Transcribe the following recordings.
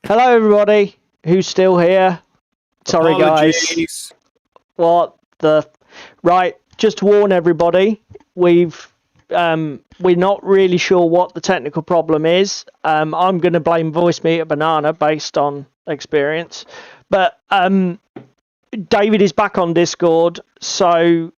Hello, everybody who's still here. Sorry, Apologies. guys. What the? Right, just to warn everybody, we're not really sure what the technical problem is. I'm going to blame Voice Meter Banana based on experience, but David is back on Discord, so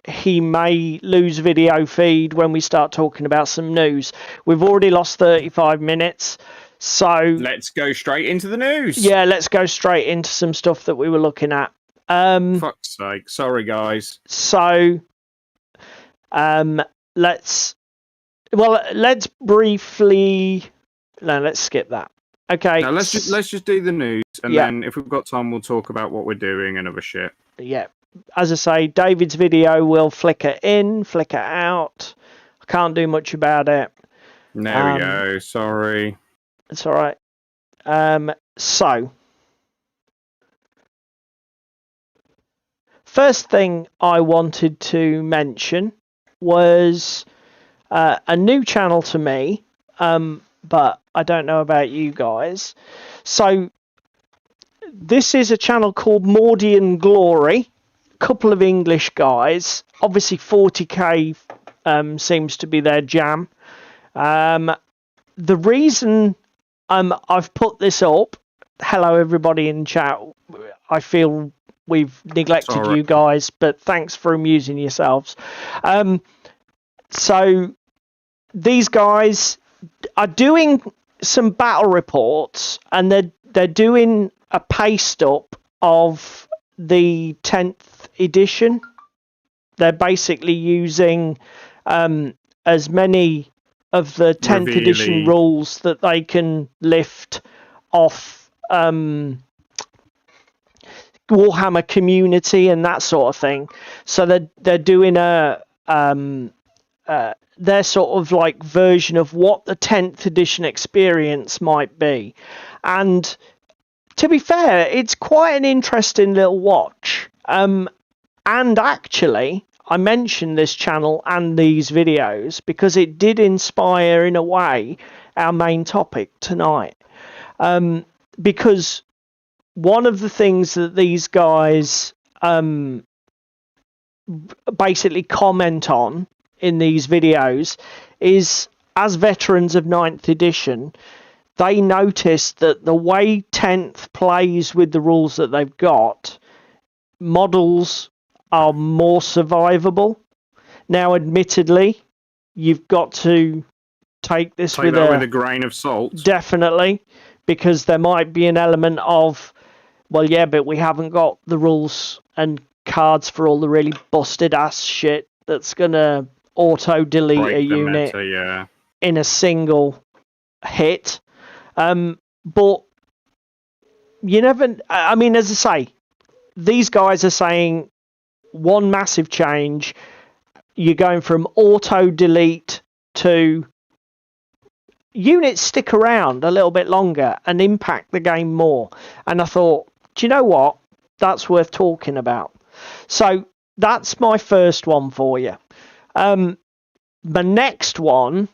he may lose video feed when we start talking about some news. We've already lost 35 minutes. So let's go straight into the news. Yeah, let's go straight into some stuff that we were looking at. Fuck's sake. Sorry, guys. So let's briefly let's skip that. Okay. No, let's just do the news, and then if we've got time, we'll talk about what we're doing and other shit. Yeah. As I say, David's video will flicker in, flicker out. I can't do much about it. There we go. Sorry. It's all right. So, first thing I wanted to mention was a new channel to me, but I don't know about you guys. So, this is a channel called Mordian Glory. A couple of English guys. Obviously, 40k seems to be their jam. The reason I've put this up. Hello, everybody in chat. I feel we've neglected you guys, but thanks for amusing yourselves. So these guys are doing some battle reports, and they're doing a paste up of the 10th edition. They're basically using as many of the 10th edition rules that they can lift off Warhammer Community and that sort of thing. So they're doing their sort of like version of what the 10th edition experience might be. And to be fair, it's quite an interesting little watch. And actually, I mentioned this channel and these videos because it did inspire, in a way, our main topic tonight. Because one of the things that these guys basically comment on in these videos is, as veterans of 9th edition, they noticed that the way 10th plays with the rules that they've got, models are more survivable. Now, admittedly, you've got to take this with a grain of salt. Definitely, because there might be an element of, well, yeah, but we haven't got the rules and cards for all the really busted ass shit that's gonna auto delete a unit in a single hit. But you never. I mean, as I say, these guys are saying one massive change. You're going from auto delete to units stick around a little bit longer and impact the game more. And I thought, do you know what? That's worth talking about. So that's my first one for you. The next one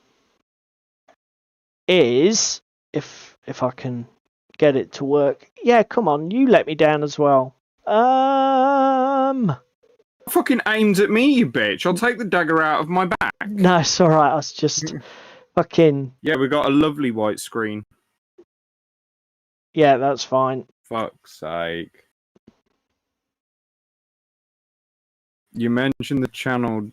is, if I can get it to work. Yeah, come on, you let me down as well. Fucking aimed at me, you bitch. I'll take the dagger out of my back. No, it's alright. I was just fucking... Yeah, we got a lovely white screen. Yeah, that's fine. Fuck's sake. You mentioned the channel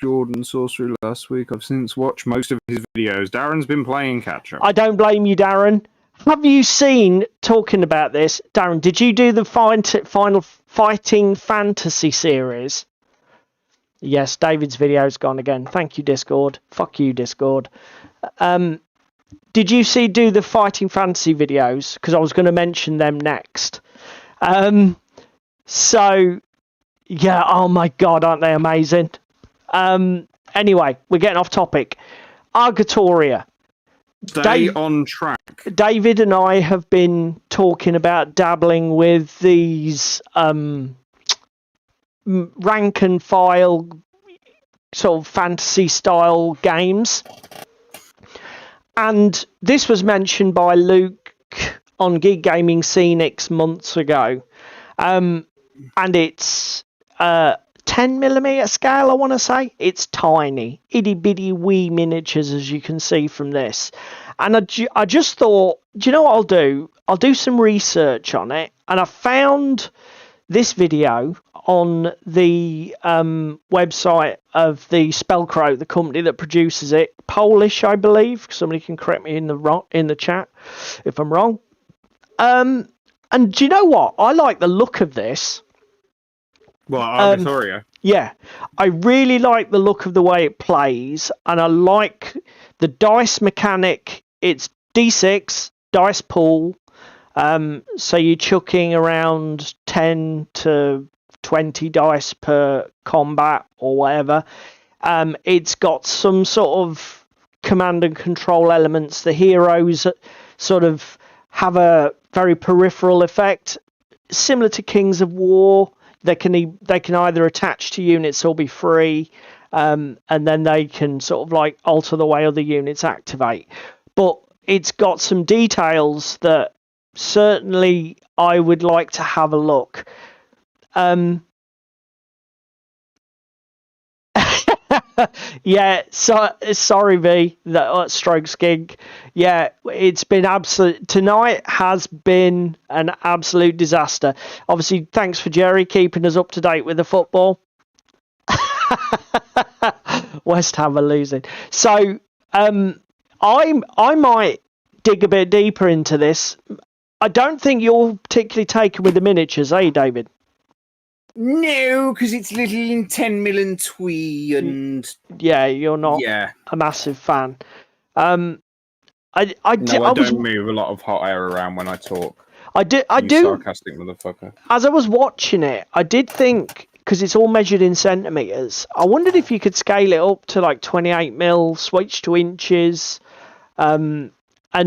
Jordan Sorcery last week. I've since watched most of his videos. Darren's been playing catch-up. I don't blame you, Darren. Have you seen, talking about this, Darren, did you do the final Fighting Fantasy series? Yes, David's video's gone again. Thank you, Discord. Fuck you, Discord. Did you do the Fighting Fantasy videos? Because I was going to mention them next. So, yeah, oh my god, aren't they amazing? Anyway, we're getting off topic. Argatoria. Stay on track. David and I have been talking about dabbling with these rank and file sort of fantasy style games. And this was mentioned by Luke on Gig Gaming Scenics months ago, and it's 10mm scale, I want to say. It's tiny, itty bitty wee miniatures, as you can see from this. And I just thought, do you know what I'll do? I'll do some research on it, and I found this video on the website of the Spellcrow, the company that produces it. Polish, I believe. Somebody can correct me in the chat if I'm wrong. And do you know what? I like the look of this. Well, Argatoria. Yeah, I really like the look of the way it plays, and I like the dice mechanic. It's D6 dice pool, so you're chucking around 10 to 20 dice per combat or whatever. It's got some sort of command and control elements. The heroes sort of have a very peripheral effect, similar to Kings of War. They can either attach to units or be free, and then they can sort of like alter the way other units activate. But it's got some details that certainly I would like to have a look. Yeah, so sorry, V. That Strokes Gig. Yeah, it's been absolute. Tonight has been an absolute disaster. Obviously, thanks for Jerry keeping us up to date with the football. West Ham are losing. So, I might dig a bit deeper into this. I don't think you're particularly taken with the miniatures, are you, David? No, because it's little in 10mm and twee, and yeah, you're not a massive fan. I don't move a lot of hot air around when I talk. I do. Sarcastic motherfucker. As I was watching it, I did think, because it's all measured in centimeters, I wondered if you could scale it up to like 28mm, switch to inches, and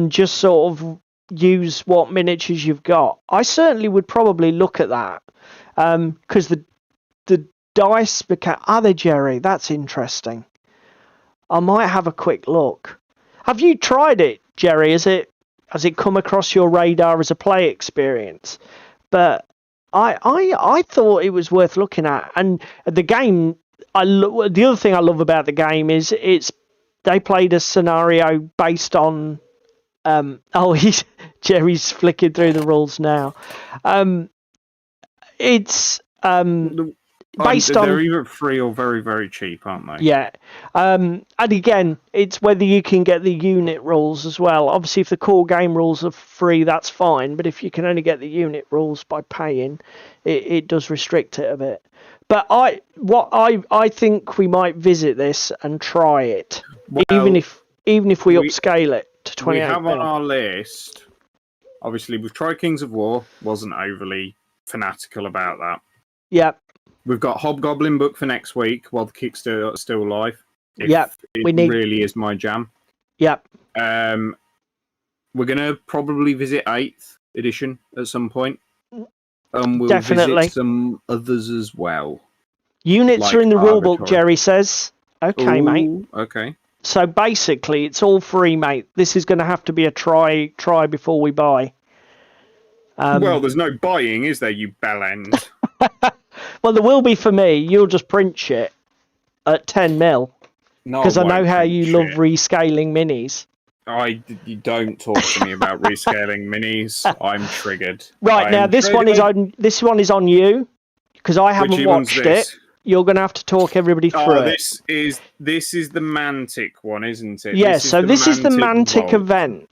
just sort of use what miniatures you've got. I certainly would probably look at that. Because the dice are they, Jerry? That's interesting. I might have a quick look. Have you tried it, Jerry? Has it come across your radar as a play experience? But I thought it was worth looking at. And the game, the other thing I love about the game is they played a scenario based on. Jerry's flicking through the rules now. It's based on. They're either free or very, very cheap, aren't they? Yeah. And again, it's whether you can get the unit rules as well. Obviously, if the core game rules are free, that's fine. But if you can only get the unit rules by paying, it does restrict it a bit. But I think we might visit this and try it, well, even if we upscale it to 28. We have on our list. Obviously, we've tried Kings of War. Wasn't overly fanatical about that. Yep. We've got Hobgoblin book for next week while the Kickstarter is still alive. Yep. Really is my jam. Yep. We're gonna probably visit 8th edition at some point. We'll definitely visit some others as well. Units like are in the rulebook, Jerry says. Okay, Ooh, mate. Okay. So basically, it's all free, mate. This is going to have to be a try before we buy. Well, there's no buying, is there, you bellend? Well, there will be for me. You'll just print shit at 10mm. Because I know how you love rescaling minis. You don't talk to me about rescaling minis. I'm triggered. Right, now this one is on you because I haven't watched it. You're going to have to talk everybody through it. This is the Mantic one, isn't it? Yeah, this is the Mantic event.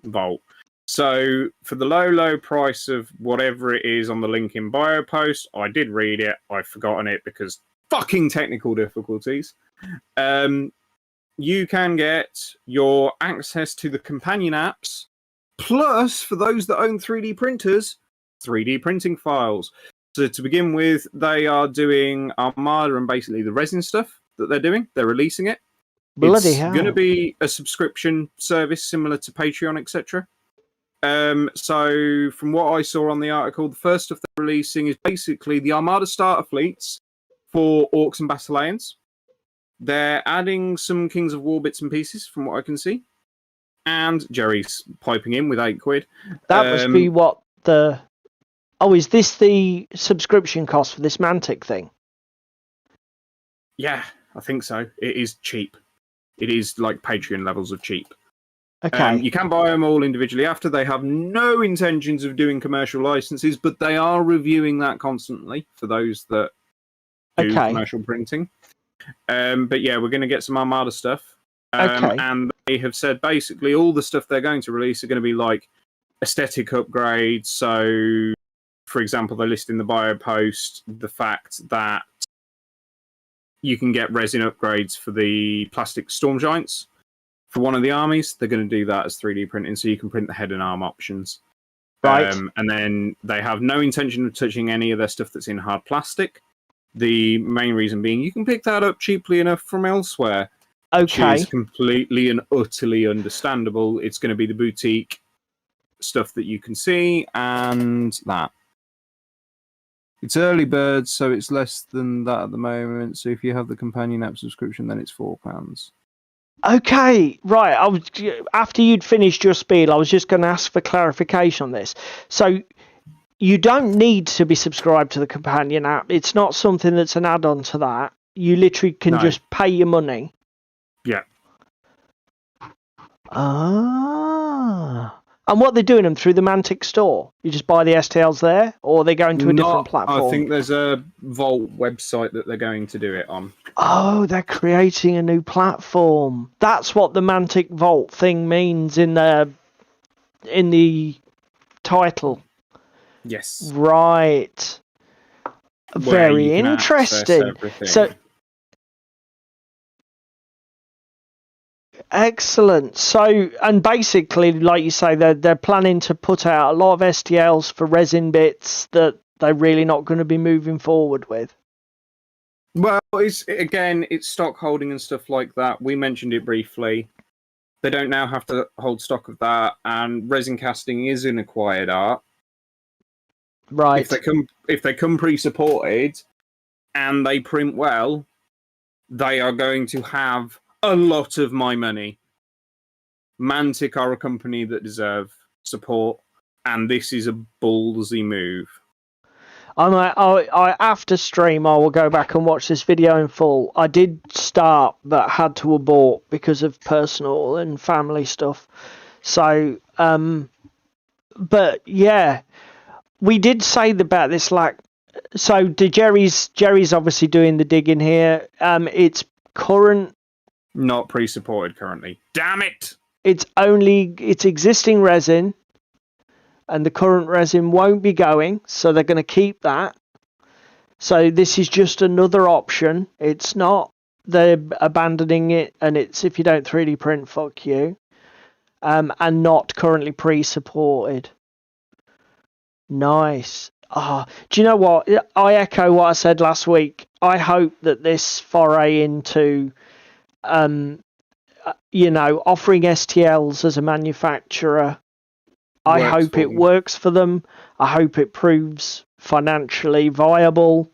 Vault. So for the low price of whatever it is on the link in bio post, I did read it. I've forgotten it because fucking technical difficulties. You can get your access to the companion apps, plus for those that own 3D printers, 3D printing files. So to begin with, they are doing Armada and basically the resin stuff that they're doing. They're releasing it. Bloody hell. It's going to be a subscription service similar to Patreon, etc. So from what I saw on the article, the first stuff they're releasing is basically the Armada starter fleets for Orcs and Basileans. They're adding some Kings of War bits and pieces from what I can see. And Jerry's piping in with £8. That must be what the... Oh, is this the subscription cost for this Mantic thing? Yeah, I think so. It is cheap. It is like Patreon levels of cheap. Okay. You can buy them all individually after. They have no intentions of doing commercial licenses, but they are reviewing that constantly for those that do commercial printing. But yeah, we're going to get some Armada stuff. And they have said basically all the stuff they're going to release are going to be like aesthetic upgrades. So, for example, they list in the bio post the fact that you can get resin upgrades for the plastic storm giants. For one of the armies, they're going to do that as 3D printing, so you can print the head and arm options. Right. And then they have no intention of touching any of their stuff that's in hard plastic. The main reason being you can pick that up cheaply enough from elsewhere. Which is completely and utterly understandable. It's going to be the boutique stuff that you can see, and that. It's early birds, so it's less than that at the moment. So if you have the companion app subscription, then it's £4. Okay, right. After you'd finished your spiel, I was just going to ask for clarification on this. So you don't need to be subscribed to the companion app. It's not something that's an add-on to that. You literally can just pay your money. Yeah. Ah. And what they're doing them through the Mantic store? You just buy the STLs there, or are they going to a different platform? I think there's a Vault website that they're going to do it on. Oh, they're creating a new platform. That's what the Mantic Vault thing means in the title. Yes. Right. Very interesting. So excellent. So, and basically, like you say, they're planning to put out a lot of STLs for resin bits that they're really not going to be moving forward with. Well, it's stock holding and stuff like that. We mentioned it briefly. They don't now have to hold stock of that, and resin casting is an acquired art. Right. If they come pre-supported and they print well, they are going to have a lot of my money. Mantic are a company that deserve support, and this is a ballsy move. After stream, I will go back and watch this video in full. I did start, but had to abort because of personal and family stuff. So, but yeah, we did say about this. Like, so Jerry's obviously doing the digging here. It's current. Not pre-supported currently. Damn it! It's existing resin, and the current resin won't be going, so they're going to keep that. So this is just another option. It's not they're abandoning it, and it's if you don't 3D print, fuck you. And not currently pre-supported. Nice. Do you know what? I echo what I said last week. I hope that this foray into offering STLs as a manufacturer, I hope it works for them. I hope it proves financially viable,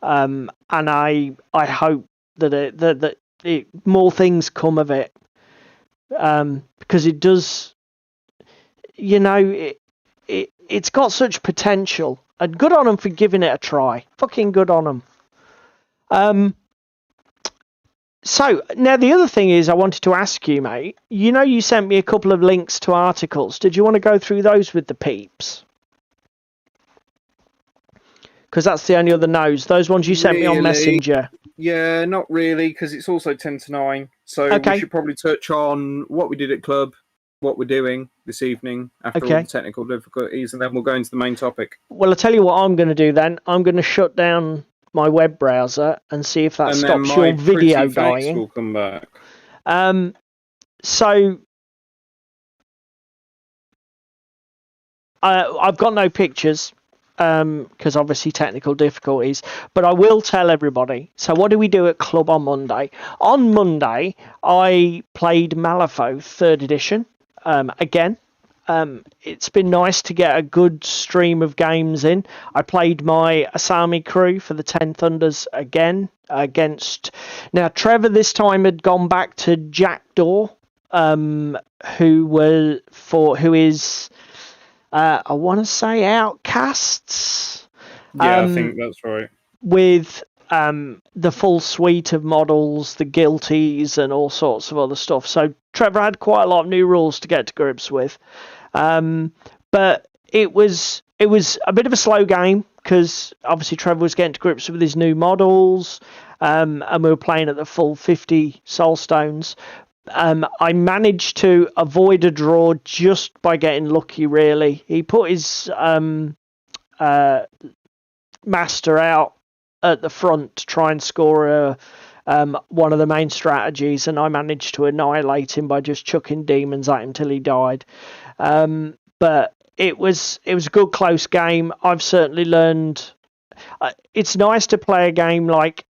and I hope that more things come of it, because it does. It's got such potential, and good on them for giving it a try. Fucking good on them. So, now the other thing is I wanted to ask you, mate. You sent me a couple of links to articles. Did you want to go through those with the peeps? Because that's the only other no's. Those ones you sent me on Messenger. Yeah, not really, because it's also 10 to 9. So we should probably touch on what we did at club, what we're doing this evening after all the technical difficulties, and then we'll go into the main topic. Well, I'll tell you what I'm going to do then. I'm going to shut down my web browser and see if that stops your video dying. Will come back. So I've got no pictures because obviously technical difficulties, but I will tell everybody. So what do we do at club on Monday? On Monday, I played Malifaux 3rd edition again. It's been nice to get a good stream of games in. I played my Asami crew for the 10 Thunders again against... Now, Trevor this time had gone back to Jackdaw who is I want to say Outcasts. Yeah, I think that's right. With the full suite of models, the guilties, and all sorts of other stuff. So Trevor had quite a lot of new rules to get to grips with, but it was a bit of a slow game because obviously Trevor was getting to grips with his new models, and we were playing at the full 50 soul stones. I managed to avoid a draw just by getting lucky. Really, he put his master out at the front to try and score one of the main strategies, and I managed to annihilate him by just chucking demons at him till he died. But it was a good close game. I've certainly learned. It's nice to play a game like.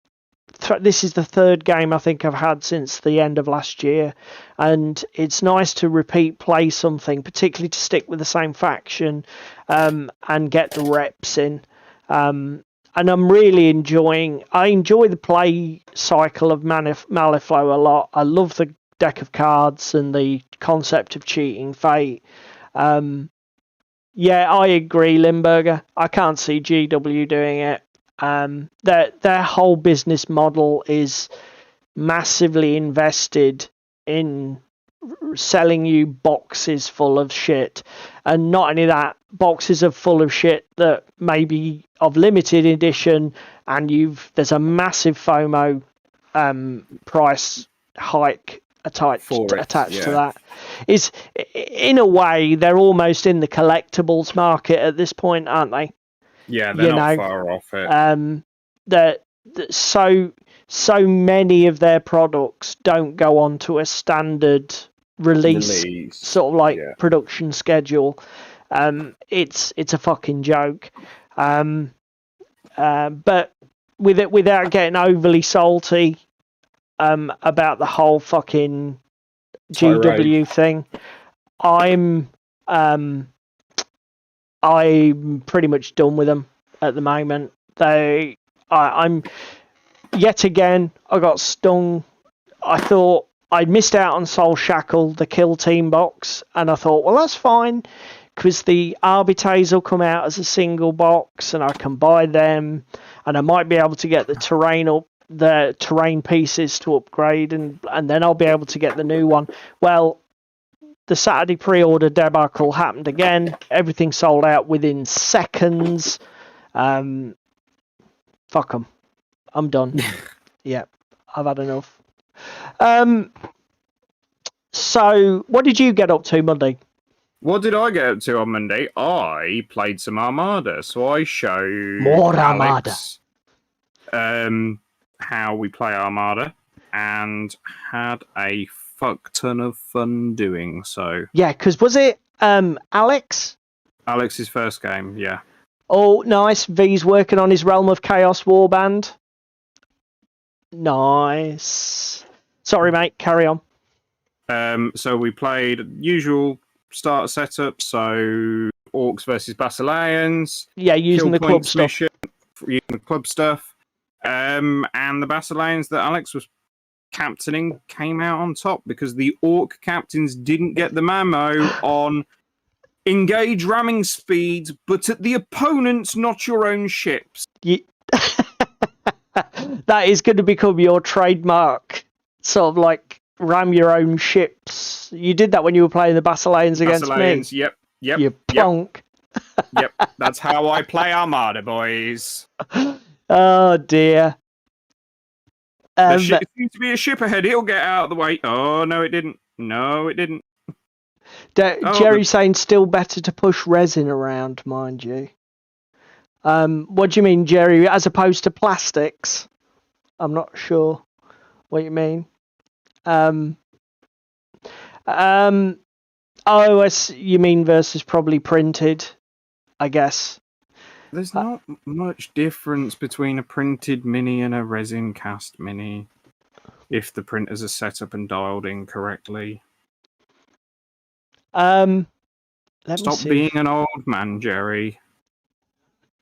This is the third game I think I've had since the end of last year, and it's nice to repeat play something, particularly to stick with the same faction and get the reps in. And I'm really I enjoy the play cycle of Malifaux a lot. I love the deck of cards and the concept of cheating fate. Yeah, I agree, Limburger. I can't see GW doing it. Their whole business model is massively invested in selling you boxes full of shit, and not only that, boxes are full of shit that may be of limited edition, and there's a massive FOMO price hike attached to that. Is in a way they're almost in the collectibles market at this point, aren't they? Yeah, they're not far off it. That so many of their products don't go onto a standard release. Sort of like production schedule. It's a fucking joke. But without getting overly salty about the whole fucking GW thing, I'm pretty much done with them at the moment. I'm yet again, I got stung. I thought I'd missed out on Soul Shackle, the Kill Team box, and I thought, well, that's fine, because the Arbitrates will come out as a single box, and I can buy them, and I might be able to get the terrain pieces to upgrade, and then I'll be able to get the new one. Well, the Saturday pre-order debacle happened again. Everything sold out within seconds. Fuck them. I'm done. Yeah, I've had enough. So, what did you get up to Monday? What did I get up to on Monday? I played some Armada, so I showed more Alex, how we play Armada, and had a fuck ton of fun doing so. Yeah, because was it Alex? Alex's first game, yeah. Oh, nice. V's working on his Realm of Chaos warband. Nice. Sorry, mate. Carry on. So we played usual starter setup. So Orcs versus Basileans. Yeah, using the club stuff. Using the club stuff. And the Basileans that Alex was captaining came out on top because the Orc captains didn't get the memo on engage ramming speeds, but at the opponents, not your own ships. That is going to become your trademark, sort of like ram your own ships. You did that when you were playing the Basileans against me. Yep. You punk. Yep, that's how I play Armada, boys. Oh dear. There seems to be a ship ahead. It'll get out of the way. Oh no, it didn't. Jerry's saying still better to push resin around, mind you. What do you mean, Jerry? As opposed to plastics? I'm not sure what you mean. You mean versus probably printed, I guess. There's not much difference between a printed mini and a resin cast mini if the printers are set up and dialed in correctly. Stop being an old man, Jerry.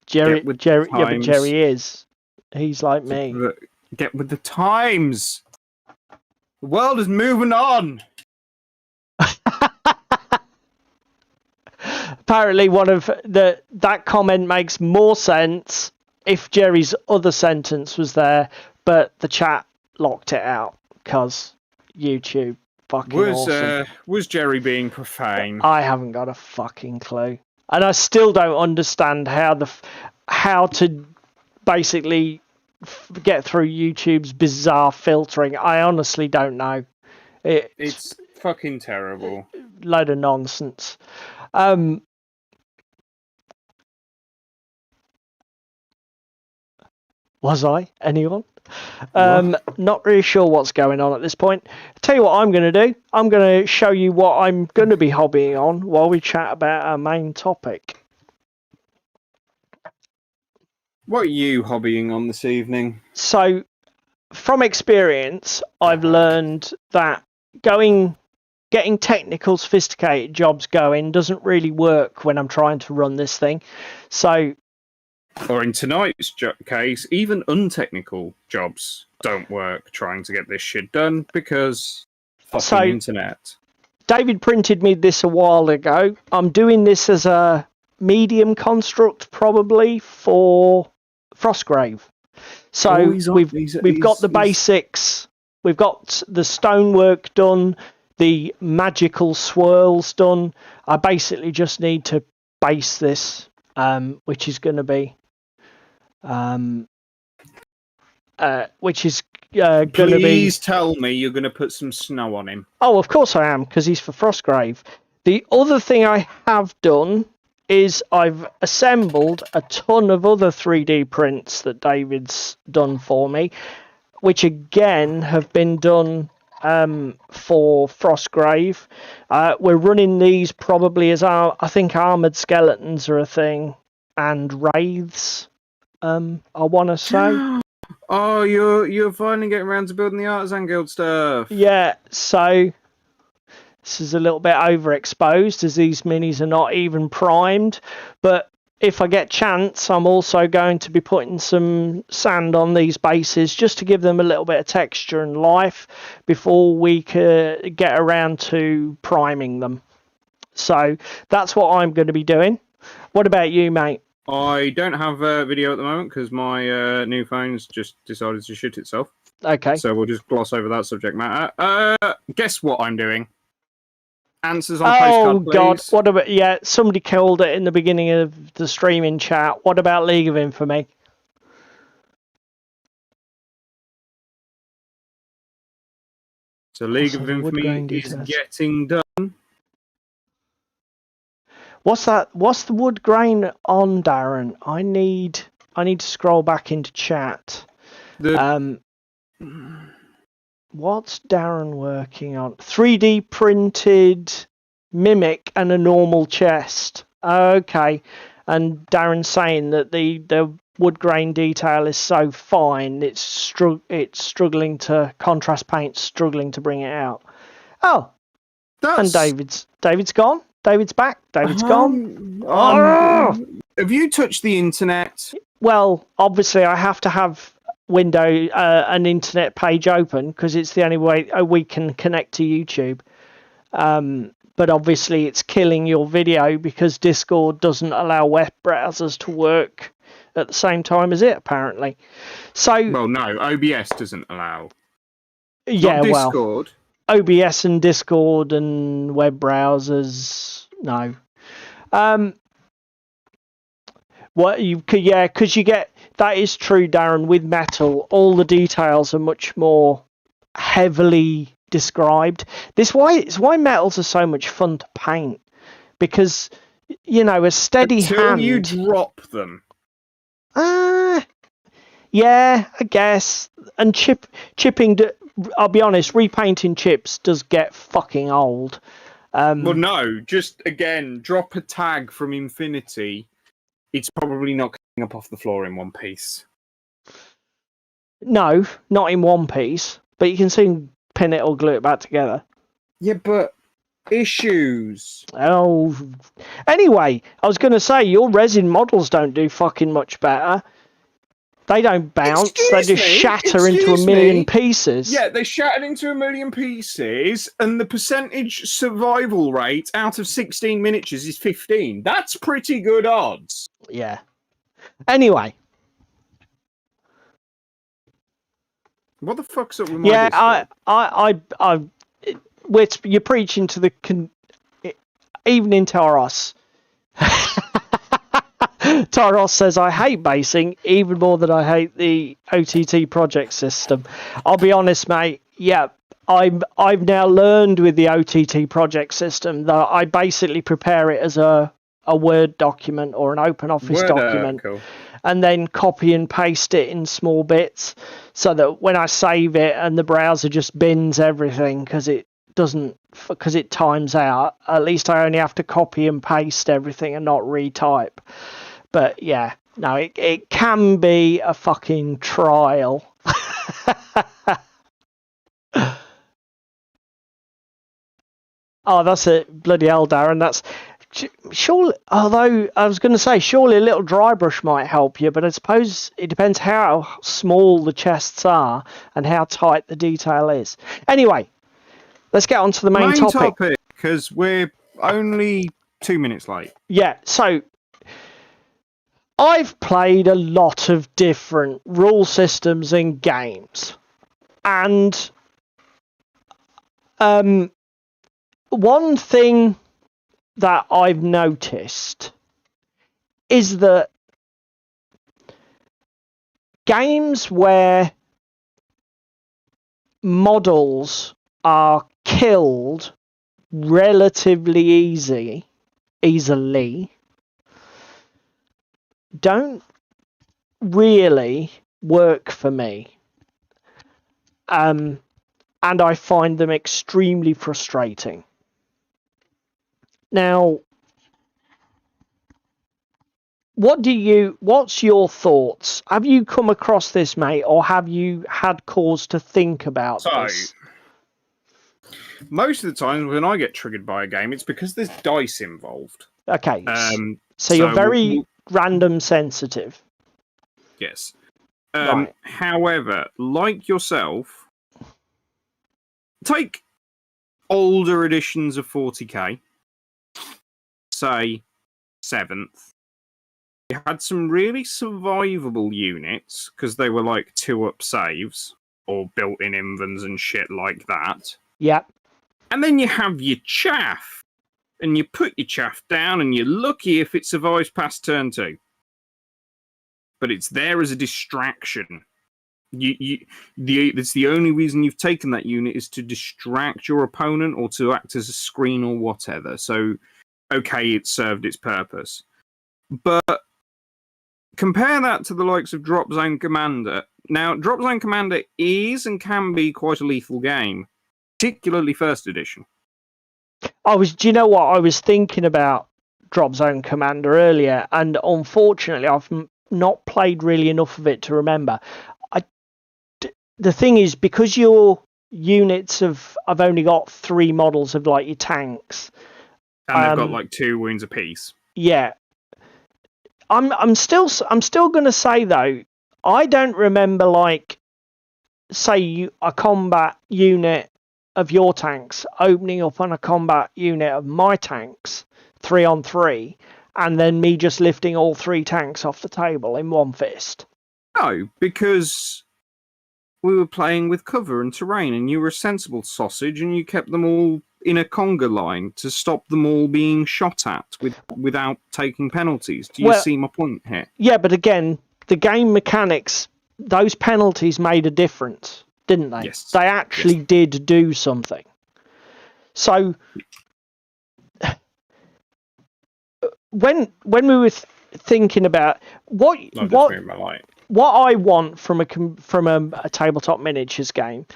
Jerry, but Jerry is. He's like me. Get with the times. The world is moving on. apparently that comment makes more sense if Jerry's other sentence was there, but the chat locked it out because YouTube fucking awesome. Was Jerry being profane? I haven't got a fucking clue, and I still don't understand how to basically get through YouTube's bizarre filtering. I honestly don't know. It's fucking terrible. Load of nonsense. Was I? Anyone? Not really sure what's going on at this point. Tell you what I'm going to do. I'm going to show you what I'm going to be hobbying on while we chat about our main topic. What are you hobbying on this evening? So, from experience, I've learned that getting technical, sophisticated jobs going doesn't really work when I'm trying to run this thing. So, or in tonight's case, even untechnical jobs don't work trying to get this shit done because fucking internet. David printed me this a while ago. I'm doing this as a medium construct probably for Frostgrave. So we've got the basics. We've got the stonework done, the magical swirls done. I basically just need to base this, which is going to be, Please tell me you're going to put some snow on him. Oh, of course I am, because he's for Frostgrave. The other thing I have done is I've assembled a ton of other 3D prints that David's done for me, which again have been done for Frostgrave. We're running these probably as I think armoured skeletons are a thing, and wraiths, I want to say. Oh, you're finally getting around to building the Artisan Guild stuff. Yeah, so this is a little bit overexposed as these minis are not even primed, but if I get chance, I'm also going to be putting some sand on these bases just to give them a little bit of texture and life before we get around to priming them. So that's what I'm going to be doing. What about you, mate? I don't have a video at the moment because my new phone's just decided to shit itself. Okay. So we'll just gloss over that subject matter. Guess what I'm doing? Answers on postcard, please. God, what about... Yeah, somebody called it in the beginning of the streaming chat. What about League of Infamy? So League of Infamy is getting done. What's that? What's the wood grain on, Darren? I need to scroll back into chat. What's Darren working on? 3D printed mimic and a normal chest. Okay. And Darren's saying that the wood grain detail is so fine, it's struggling to contrast paint, struggling to bring it out. Oh, and David's gone. David's back. David's gone. Have you touched the internet? Well, obviously I have to have an internet page open because it's the only way we can connect to YouTube. But obviously it's killing your video because Discord doesn't allow web browsers to work at the same time as it, apparently. So, well, no, OBS doesn't allow. Yeah, not Discord. Well, OBS and Discord and web browsers, no. Because you get, that is true, Darren, with metal, all the details are much more heavily described. It's why metals are so much fun to paint, because, a steady hand... you drop them. Yeah, I guess. And chipping, I'll be honest, repainting chips does get fucking old. Well, no, just, again, drop a tag from Infinity. It's probably not coming up off the floor in one piece. No, not in one piece. But you can soon pin it or glue it back together. Yeah, but issues. Oh. Anyway, I was going to say, your resin models don't do fucking much better. They don't bounce. They just shatter into a Excuse million me. pieces. Yeah, they shattered into a million pieces, and the percentage survival rate out of 16 miniatures is 15. That's pretty good odds. Yeah. Anyway. What the fuck's up with my Discord? You're preaching to the evening Taros. Taros says, I hate basing even more than I hate the OTT project system. I'll be honest, mate. Yeah, I've now learned with the OTT project system that I basically prepare it as a Word document or an open office document, cool. and then copy and paste it in small bits so that when I save it and the browser just bins everything because it times out, at least I only have to copy and paste everything and not retype. But yeah, no, it can be a fucking trial. Oh, that's it. Bloody hell, Darren. That's surely. Although I was going to say, surely a little dry brush might help you, but I suppose it depends how small the chests are and how tight the detail is. Anyway, let's get on to the main topic. Because we're only 2 minutes late. Yeah, so I've played a lot of different rule systems and games, and one thing that I've noticed is that games where models are killed relatively easily don't really work for me. And I find them extremely frustrating. Now, what's your thoughts? Have you come across this, mate, or have you had cause to think about this? Most of the time when I get triggered by a game, it's because there's dice involved. Okay. So you're very random sensitive. Yes. Right. However, like yourself, take older editions of 40k, say 7th. You had some really survivable units because they were like 2-up saves or built-in invens and shit like that. Yep. And then you have your chaff, and you put your chaff down, and you're lucky if it survives past turn 2. But it's there as a distraction. It's the only reason you've taken that unit is to distract your opponent or to act as a screen or whatever. So, okay, it served its purpose. But compare that to the likes of Drop Zone Commander. Now, Drop Zone Commander is and can be quite a lethal game, particularly first edition. Do you know what? I was thinking about Drop Zone Commander earlier, and unfortunately, I've not played really enough of it to remember. The thing is, because your units I've only got 3 models of like your tanks, and they've got like 2 wounds apiece. Yeah, I'm still going to say though, I don't remember like say a combat unit of your tanks opening up on a combat unit of my tanks 3-on-3, and then me just lifting all 3 tanks off the table in one fist. No, because we were playing with cover and terrain, and you were a sensible sausage, and you kept them all in a conga line to stop them all being shot at without taking penalties. Do you see my point here? Yeah, but again, the game mechanics, those penalties made a difference, didn't they? Yes. They actually did do something. So when we were thinking about what I want from a tabletop miniatures game,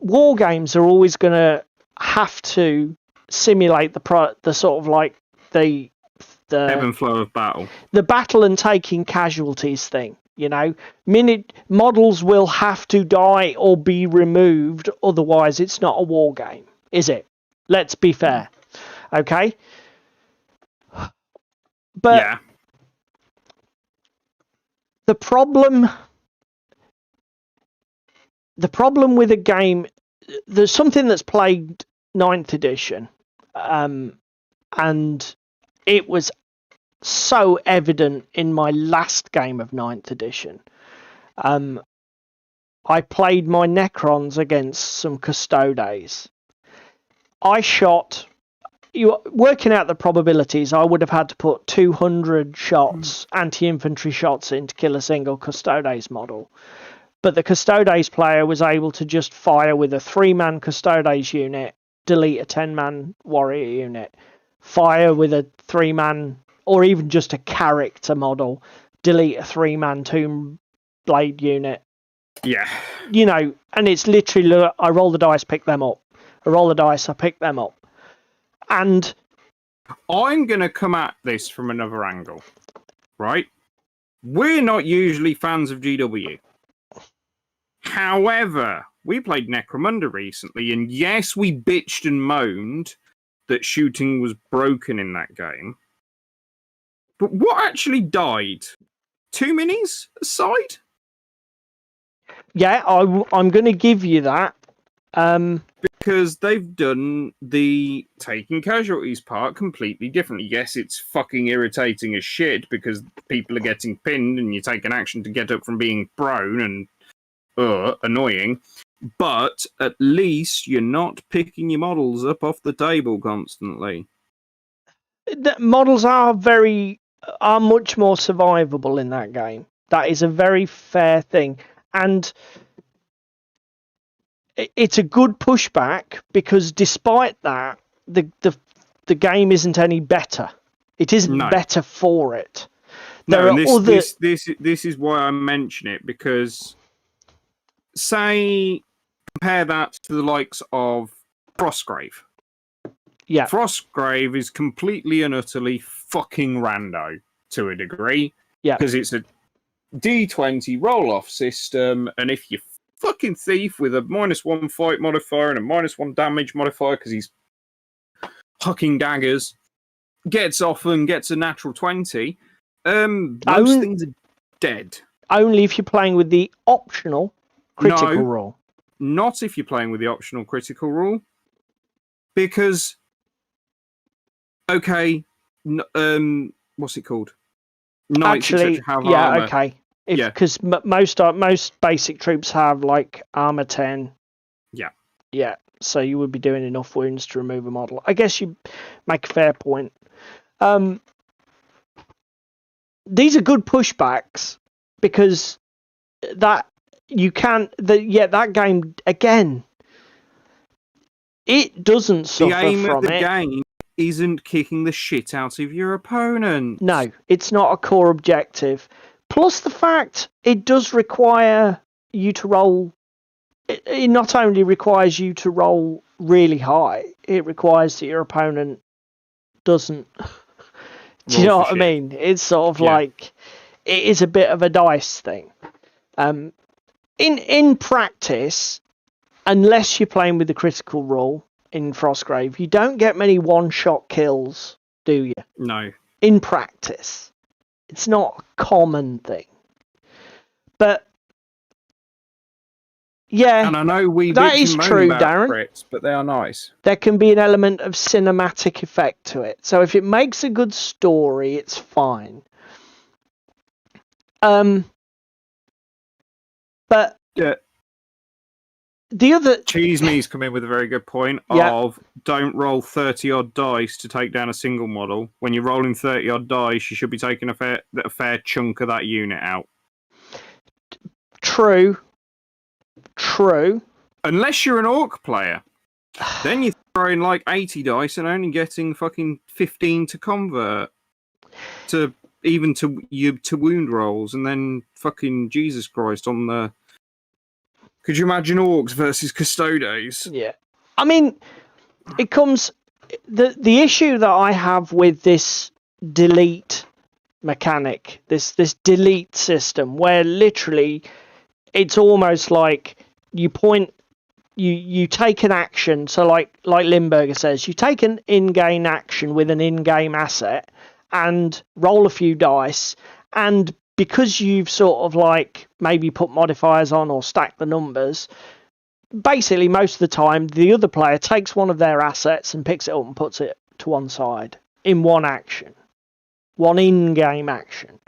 war games are always going to have to simulate the sort of like the ebb and flow of battle, the battle and taking casualties thing. You know, models will have to die or be removed, otherwise it's not a war game, is it? Let's be fair, okay? But yeah. the problem the problem with a game, there's something that's plagued Ninth Edition, and it was so evident in my last game of Ninth Edition. I played my Necrons against some Custodes. Working out the probabilities, I would have had to put 200 shots, anti-infantry shots in to kill a single Custodes model. But the Custodes player was able to just fire with a 3-man Custodes unit, delete a 10-man warrior unit, fire with a 3-man, or even just a character model, delete a 3-man Tomb Blade unit. Yeah. And it's literally, I roll the dice, pick them up. I roll the dice, I pick them up. And I'm going to come at this from another angle, right? We're not usually fans of GW. However, we played Necromunda recently, and yes, we bitched and moaned that shooting was broken in that game. But what actually died? 2 minis aside? yeah, I'm going to give you that. Because they've done the taking casualties part completely differently. Yes, it's fucking irritating as shit because people are getting pinned and you take an action to get up from being prone and annoying. But at least you're not picking your models up off the table constantly. The models are much more survivable in that game. That is a very fair thing. And it's a good pushback because despite that, the game isn't any better. It isn't better for it. This is why I mention it, because compare that to the likes of Frostgrave. Yeah. Frostgrave is completely and utterly fucking rando to a degree. Yeah. Because it's a D20 roll-off system, and if you fucking thief with a -1 fight modifier and a -1 damage modifier because he's hucking daggers, gets off and gets a natural 20, most things are dead. Only if you're playing with the optional critical rule. Not if you're playing with the optional critical rule. Because, okay, what's it called? Knights, actually, have armor. Okay. Because most basic troops have like armor 10. Yeah. Yeah. So you would be doing enough wounds to remove a model. I guess you make a fair point. These are good pushbacks because that that game again. It doesn't suffer the aim from of the it. game isn't kicking the shit out of your opponent. No, it's not a core objective. Plus the fact it does require you to roll. It not only requires you to roll really high, it requires that your opponent doesn't. Do you know what I mean? It's sort of like it is a bit of a dice thing. In practice, unless you're playing with the critical rule in Frostgrave, you don't get many one-shot kills, do you? No. In practice. It's not a common thing. But yeah, and I know that is true, Darren. Crits, but they are nice. There can be an element of cinematic effect to it. So if it makes a good story, it's fine. But the other Cheese Me's come in with a very good point of don't roll 30-odd dice to take down a single model. When you're rolling 30-odd dice, you should be taking a fair chunk of that unit out. True. Unless you're an orc player. Then you're throwing like 80 dice and only getting fucking 15 to convert. To wound rolls, and then fucking Jesus Christ on the... Could you imagine orcs versus custodes? Yeah. I mean, it comes... The issue that I have with this delete mechanic, this delete system, where literally it's almost like you point... You take an action, so like Limburger says, you take an in-game action with an in-game asset and roll a few dice, and because you've sort of like maybe put modifiers on or stacked the numbers, basically most of the time the other player takes one of their assets and picks it up and puts it to one side in one action, one in-game action,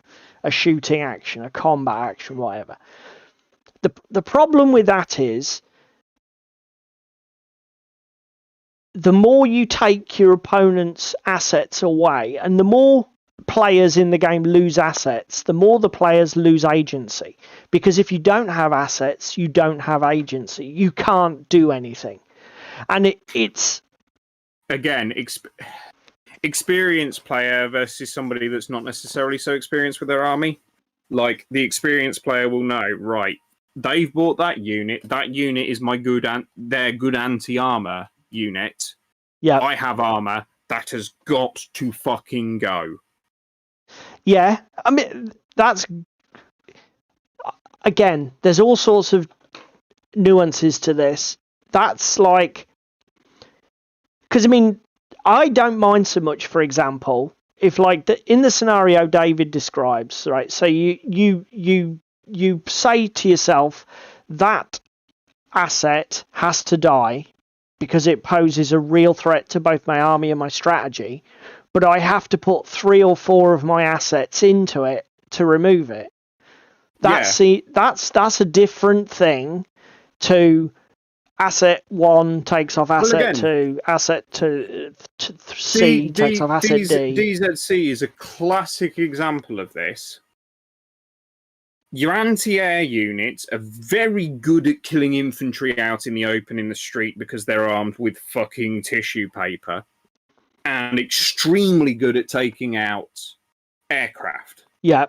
a shooting action, a combat action, whatever. The problem with that is the more you take your opponent's assets away, and the more players in the game lose assets, the more the players lose agency. Because if you don't have assets, you don't have agency. You can't do anything. And it's... Again, experienced player versus somebody that's not necessarily so experienced with their army. Like, the experienced player will know, right, they've bought that unit. That unit is their good anti-armor unit. Yeah. I have armor. That has got to fucking go. Yeah. I mean, that's... Again, there's all sorts of nuances to this. That's like... Because, I mean, I don't mind so much, for example, if like in the scenario David describes, right? So you say to yourself that asset has to die because it poses a real threat to both my army and my strategy, but I have to put 3 or 4 of my assets into it to remove it. That's a different thing to asset 1 takes off asset 2, asset 2 C takes off asset D. DZC is a classic example of this. Your anti-air units are very good at killing infantry out in the open in the street because they're armed with fucking tissue paper, and extremely good at taking out aircraft. Yeah.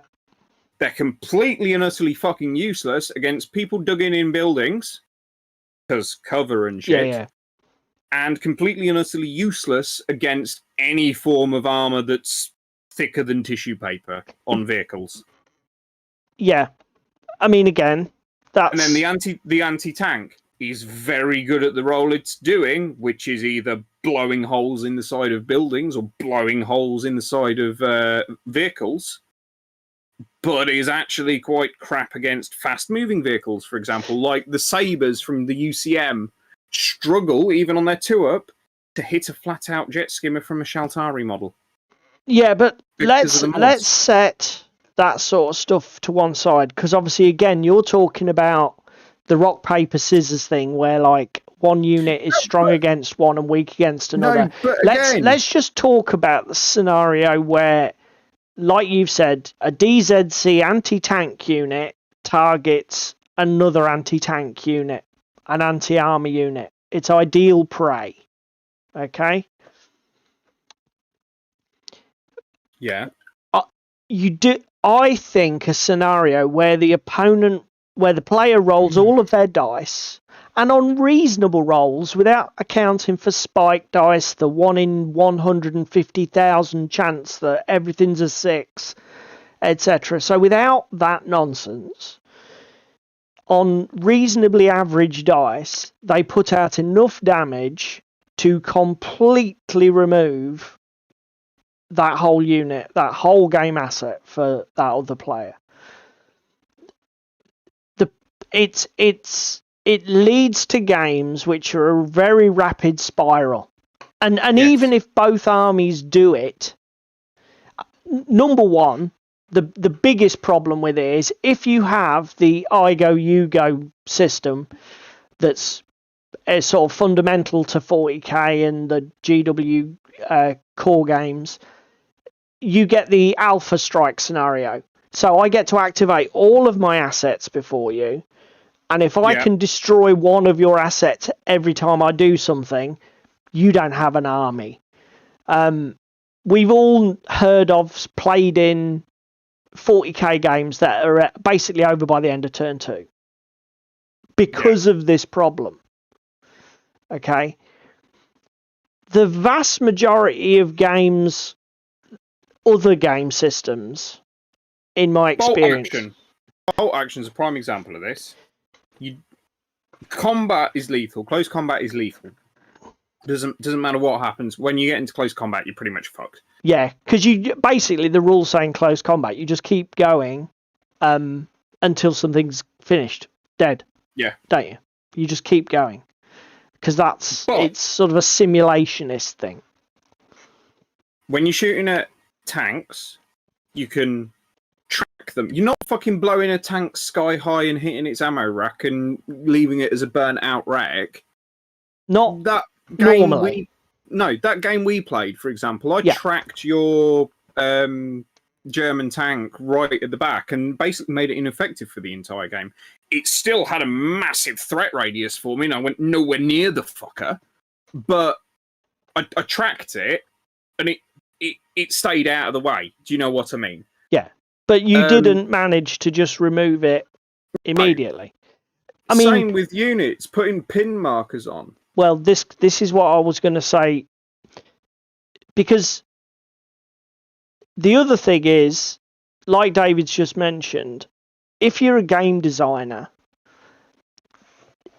They're completely and utterly fucking useless against people dug in buildings, because cover and shit. Yeah. And completely and utterly useless against any form of armor that's thicker than tissue paper on vehicles. Yeah. I mean, again, that's... And then the anti-tank is very good at the role it's doing, which is either blowing holes in the side of buildings or blowing holes in the side of vehicles, but is actually quite crap against fast-moving vehicles, for example, like the Sabres from the UCM struggle, even on their 2-up, to hit a flat-out jet skimmer from a Shaltari model. Yeah, but let's set that sort of stuff to one side, because obviously, again, you're talking about the rock, paper, scissors thing, where like one unit is strong against one and weak against another. No, but let's just talk about the scenario where, like you've said, a DZC anti-tank unit targets another anti-tank unit, an anti-armor unit. It's ideal prey. Okay? Yeah. I think a scenario where the player rolls all of their dice, and on reasonable rolls, without accounting for spike dice, the 1 in 150,000 chance that everything's a 6, etc. So without that nonsense, on reasonably average dice, they put out enough damage to completely remove that whole unit, that whole game asset for that other player. It leads to games which are a very rapid spiral. And yes. Even if both armies do it, number one, the biggest problem with it is if you have the I go, you go system that's sort of fundamental to 40k and the GW core games, you get the alpha strike scenario. So I get to activate all of my assets before you. And if I can destroy one of your assets every time I do something, you don't have an army. We've all heard of, played in 40k games that are basically over by the end of turn 2. Because of this problem. Okay? The vast majority of games, other game systems, in my experience... Bolt action is a prime example of this. Combat is lethal. Close combat is lethal. Doesn't matter what happens. When you get into close combat, you're pretty much fucked. Yeah, because you basically the rules saying close combat, you just keep going until something's finished, dead. Yeah, don't you? You just keep going. Because But it's sort of a simulationist thing. when you're shooting at tanks, you can track them. You're not fucking blowing a tank sky high and hitting its ammo rack and leaving it as a burnt out wreck. Not That game normally. that game we played, for example, I Yeah. tracked your German tank right at the back and basically made it ineffective for the entire game. It still had a massive threat radius for me, and I went nowhere near the fucker. But I tracked it, and it stayed out of the way. Do you know what I mean? Yeah. But you didn't manage to just remove it immediately. I mean, same with units, putting pin markers on. Well, this is what I was going to say. Because the other thing is, like David's just mentioned, if you're a game designer,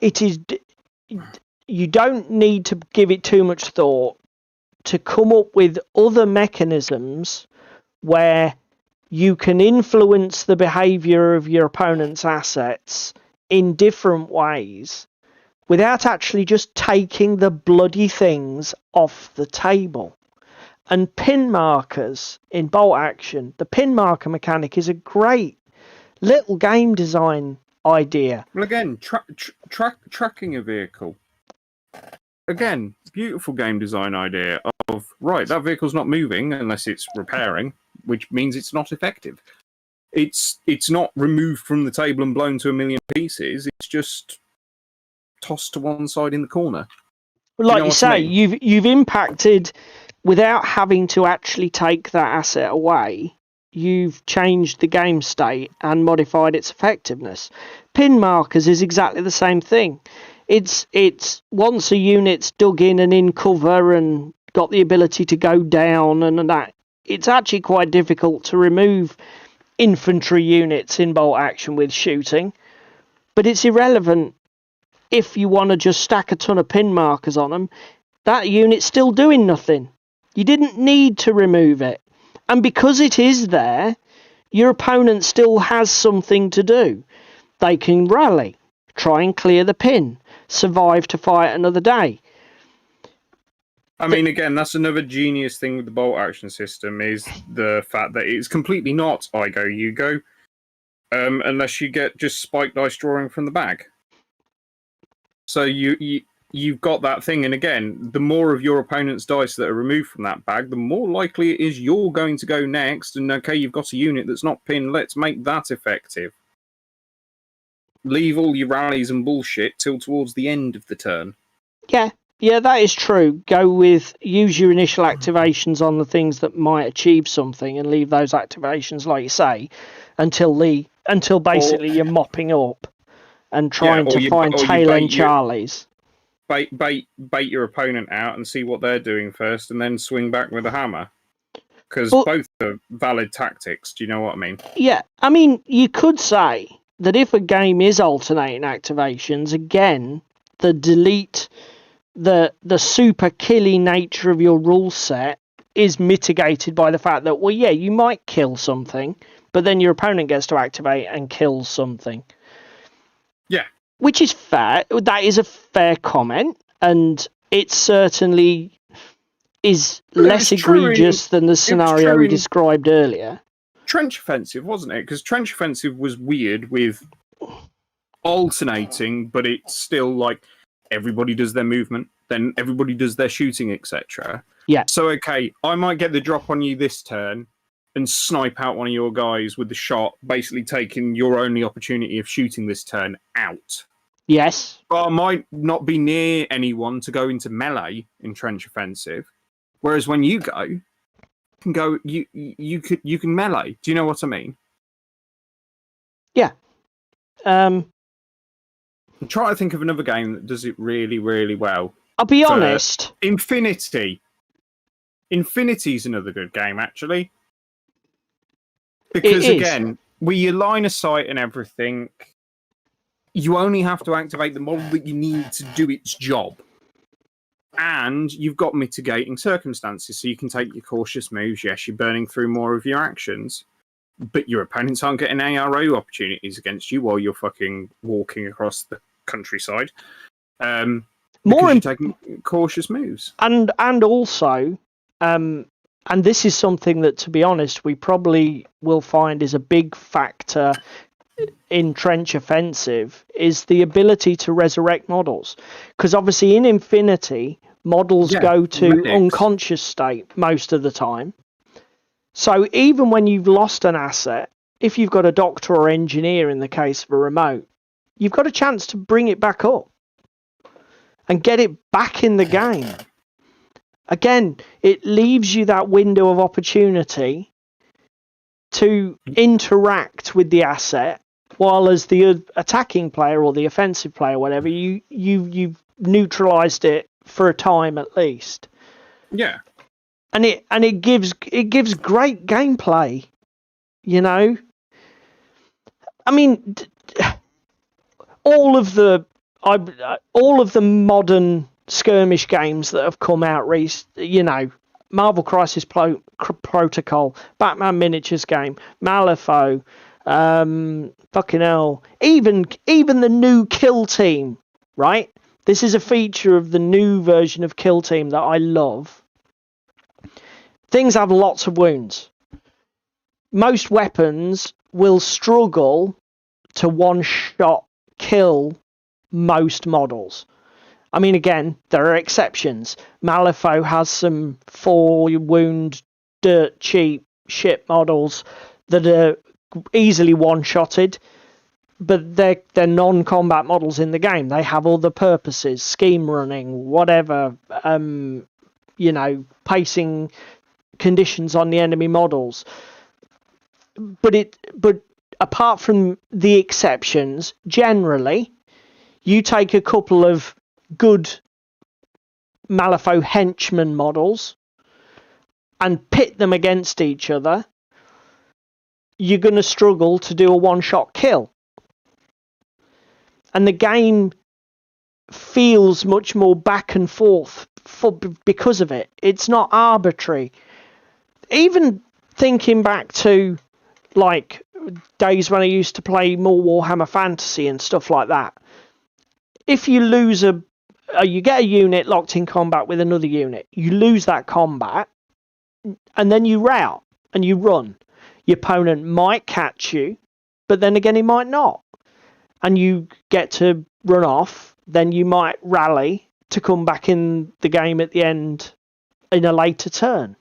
you don't need to give it too much thought to come up with other mechanisms where you can influence the behavior of your opponent's assets in different ways without actually just taking the bloody things off the table. And pin markers in bolt action, the pin marker mechanic is a great little game design idea. Well, again, tracking a vehicle. Again, beautiful game design idea of, right, that vehicle's not moving unless it's repairing, which means it's not effective. It's not removed from the table and blown to a million pieces. It's just tossed to one side in the corner. Like you say, you've impacted without having to actually take that asset away. You've changed the game state and modified its effectiveness. Pin markers is exactly the same thing. It's once a unit's dug in and in cover and got the ability to go down and that, it's actually quite difficult to remove infantry units in bolt action with shooting. But it's irrelevant if you want to just stack a ton of pin markers on them. That unit's still doing nothing. You didn't need to remove it. And because it is there, your opponent still has something to do. They can rally, try and clear the pin, survive to fight another day. I mean, again, that's another genius thing with the bolt action system is the fact that it's completely not I go, you go, unless you get just spike dice drawing from the bag. So you've got that thing, and again, the more of your opponent's dice that are removed from that bag, the more likely it is you're going to go next, and okay, you've got a unit that's not pinned, let's make that effective. Leave all your rallies and bullshit till towards the end of the turn. Yeah, that is true. Use your initial activations on the things that might achieve something and leave those activations, like you say, until basically you're mopping up and trying to find tail end Charlies. Bait your opponent out and see what they're doing first, and then swing back with a hammer. Because both are valid tactics. Do you know what I mean? Yeah, I mean, you could say that if a game is alternating activations, again, the super killy nature of your rule set is mitigated by the fact that, well, yeah, you might kill something, but then your opponent gets to activate and kills something. Yeah. Which is fair. That is a fair comment, and it certainly is less egregious than the scenario we described earlier. Trench offensive, wasn't it? Because trench offensive was weird with alternating, but it's still like everybody does their movement, then everybody does their shooting, etc. Yeah. So, okay, I might get the drop on you this turn and snipe out one of your guys with the shot, basically taking your only opportunity of shooting this turn out. Yes. But I might not be near anyone to go into melee in trench offensive. Whereas when you can melee. Do you know what I mean? Yeah. I'm trying to think of another game that does it really, really well. I'll be honest. Infinity. Infinity's another good game, actually. Because, again, with your line of sight and everything, you only have to activate the model that you need to do its job. And you've got mitigating circumstances, so you can take your cautious moves. Yes, you're burning through more of your actions, but your opponents aren't getting ARO opportunities against you while you're fucking walking across the countryside. More because you're taking cautious moves. And also, and this is something that, to be honest, we probably will find is a big factor in Trench Offensive, is the ability to resurrect models. Because obviously in Infinity, models go to medics. unconscious state most of the time. So even when you've lost an asset, if you've got a doctor or engineer in the case of a remote, you've got a chance to bring it back up and get it back in the game. Again, it leaves you that window of opportunity to interact with the asset, while as the attacking player or the offensive player, whatever, you've neutralized it for a time at least. Yeah. And it gives great gameplay, you know. I mean, all of the modern skirmish games that have come out you know, Marvel Crisis Protocol, Batman Miniatures game, Malifaux, fucking hell, even the new Kill Team, right? This is a feature of the new version of Kill Team that I love. Things have lots of wounds. Most weapons will struggle to one-shot kill most models. I mean, again, there are exceptions. Malifaux has some 4-wound, dirt cheap shit models that are easily one-shotted, but they're non-combat models in the game. They have other purposes, scheme running, whatever, you know, pacing conditions on the enemy models. But apart from the exceptions, generally, you take a couple of good Malifaux henchman models and pit them against each other, you're going to struggle to do a one-shot kill. And the game feels much more back and forth because of it. It's not arbitrary. Even thinking back to like days when I used to play more Warhammer Fantasy and stuff like that, if you lose you get a unit locked in combat with another unit, you lose that combat, and then you rout and you run. Your opponent might catch you, but then again he might not. And you get to run off, then you might rally to come back in the game at the end in a later turn.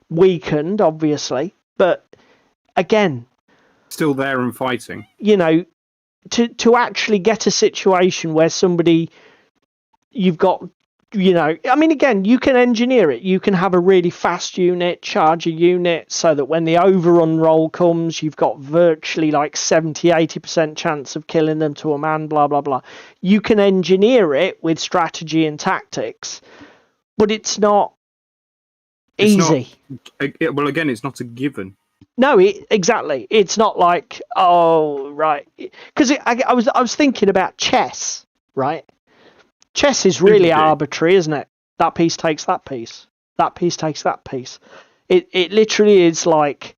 Weakened, obviously, but again, still there and fighting. You know, to actually get a situation where you've got, you know, I mean, again, you can engineer it. You can have a really fast unit, charge a unit, so that when the overrun roll comes, you've got virtually like 70-80% chance of killing them to a man, blah, blah, blah. You can engineer it with strategy and tactics, but it's not easy. Well, again, it's not a given. No, exactly. It's not like, oh, right. Because I was thinking about chess, right? Chess is really arbitrary, isn't it? That piece takes that piece. That piece takes that piece. It literally is like,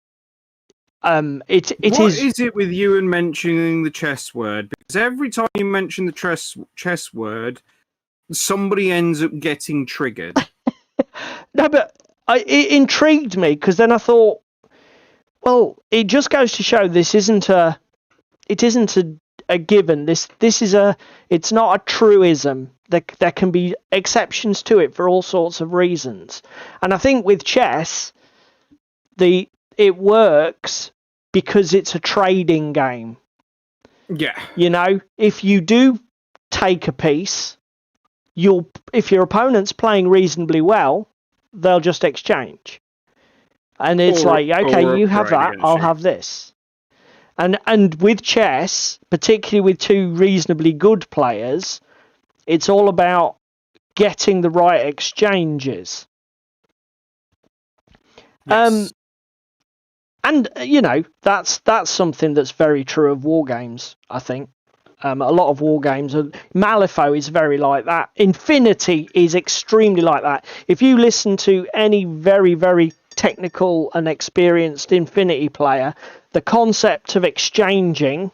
What is it with you and mentioning the chess word? Because every time you mention the chess word, somebody ends up getting triggered. No, but it intrigued me, because then I thought, well, it just goes to show this isn't a given. It's not a truism. There can be exceptions to it for all sorts of reasons. And I think with chess, it works because it's a trading game. Yeah. You know, if you do take a piece, if your opponent's playing reasonably well, they'll just exchange. And it's okay, you have that, I'll have this. And with chess, particularly with two reasonably good players, it's all about getting the right exchanges. Yes. And you know, that's something that's very true of war games, I think. A lot of war games, Malifaux is very like that. Infinity is extremely like that. If you listen to any very, very technical and experienced Infinity player, the concept of exchanging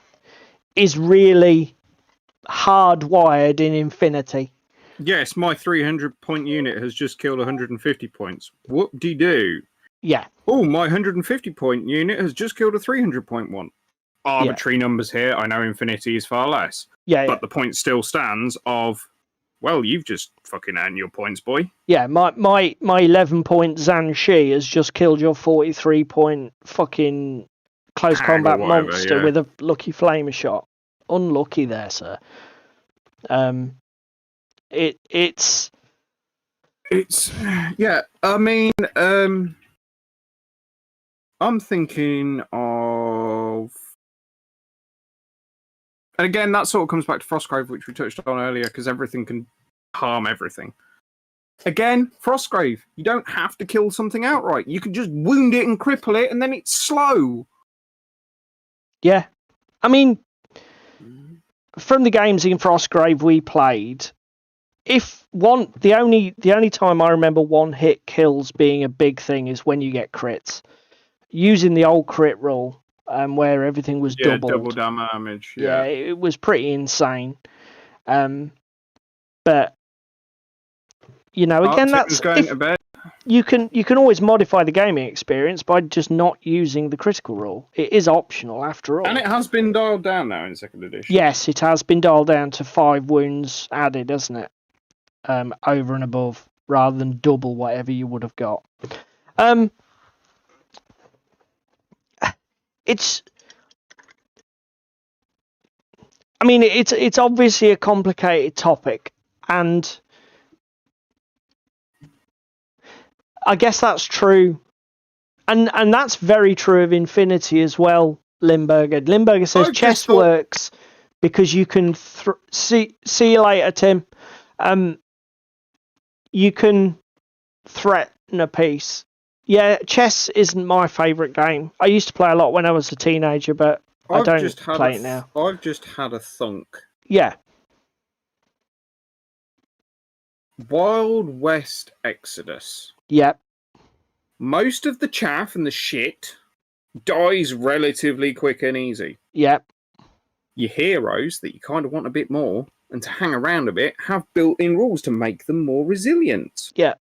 is really hardwired in Infinity. Yes, my 300-point unit has just killed 150 points. Whoop-de-doo. Yeah. Oh, my 150-point unit has just killed a 300-point one. Arbitrary numbers here. I know Infinity is far less. Yeah. But the point still stands of, well, you've just fucking earned your points, boy. Yeah, my 11-point Zhanshi has just killed your 43-point fucking close combat whatever, monster yeah. with a lucky flamer shot. Unlucky there, sir. It's yeah. I mean, I'm thinking of, and again, that sort of comes back to Frostgrave, which we touched on earlier, because everything can harm everything. Again, Frostgrave, you don't have to kill something outright. You can just wound it and cripple it, and then it's slow. Yeah. I mean, from the games in Frostgrave we played, the only time I remember one hit kills being a big thing is when you get crits. Using the old crit rule, where everything was doubled. Double damage. Yeah, it was pretty insane. But again, that's going to bed. You can always modify the gaming experience by just not using the critical rule. It is optional after all. And it has been dialed down now in second edition. Yes, it has been dialed down to 5 wounds added, hasn't it? Over and above, rather than double whatever you would have got. It's obviously a complicated topic, and I guess that's true, and that's very true of Infinity as well. Limburger says chess works because you can see you later, Tim. You can threaten a piece. Yeah, chess isn't my favourite game. I used to play a lot when I was a teenager, but I don't play it now. I've just had a thunk. Yeah. Wild West Exodus. Yep. Most of the chaff and the shit dies relatively quick and easy. Yep. Your heroes that you kind of want a bit more and to hang around a bit have built-in rules to make them more resilient. Yeah.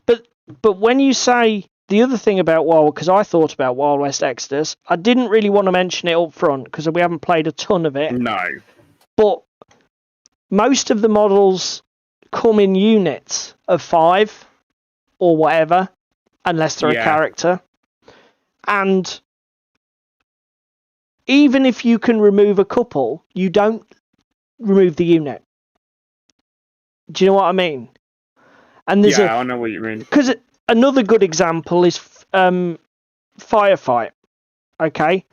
But when you say the other thing about because I thought about Wild West Exodus, I didn't really want to mention it up front because we haven't played a ton of it. No. But most of the models come in units of 5 or whatever, unless they're a character. And even if you can remove a couple, you don't remove the unit. Do you know what I mean? And there's I know what you mean. Because another good example is Firefight. Okay?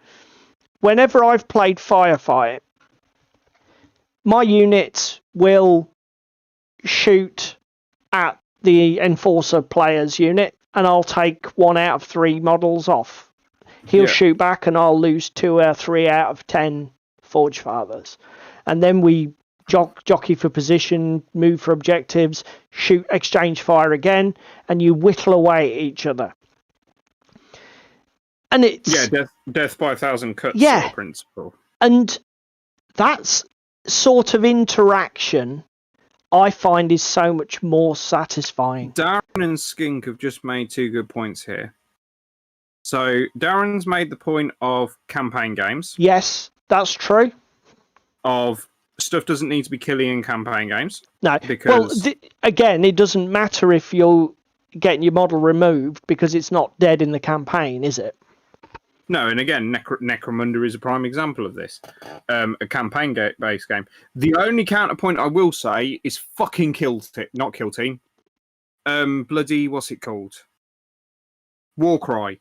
Whenever I've played Firefight, my unit will shoot at the Enforcer player's unit, and I'll take 1 out of 3 models off. He'll shoot back, and I'll lose 2 or 3 out of 10 Forge Fathers. And then we jockey for position, move for objectives, shoot, exchange fire again, and you whittle away at each other. And it's death by 1,000 cuts sort of principle. And that's sort of interaction I find is so much more satisfying. Darren and Skink have just made 2 good points here. So Darren's made the point of campaign games. Yes, that's true. Of stuff doesn't need to be killy in campaign games. No, because again, it doesn't matter if you're getting your model removed because it's not dead in the campaign, is it? No, and again, Necromunda is a prime example of this. A campaign-based game. The only counterpoint I will say is fucking not Kill Team. Bloody, what's it called? Warcry.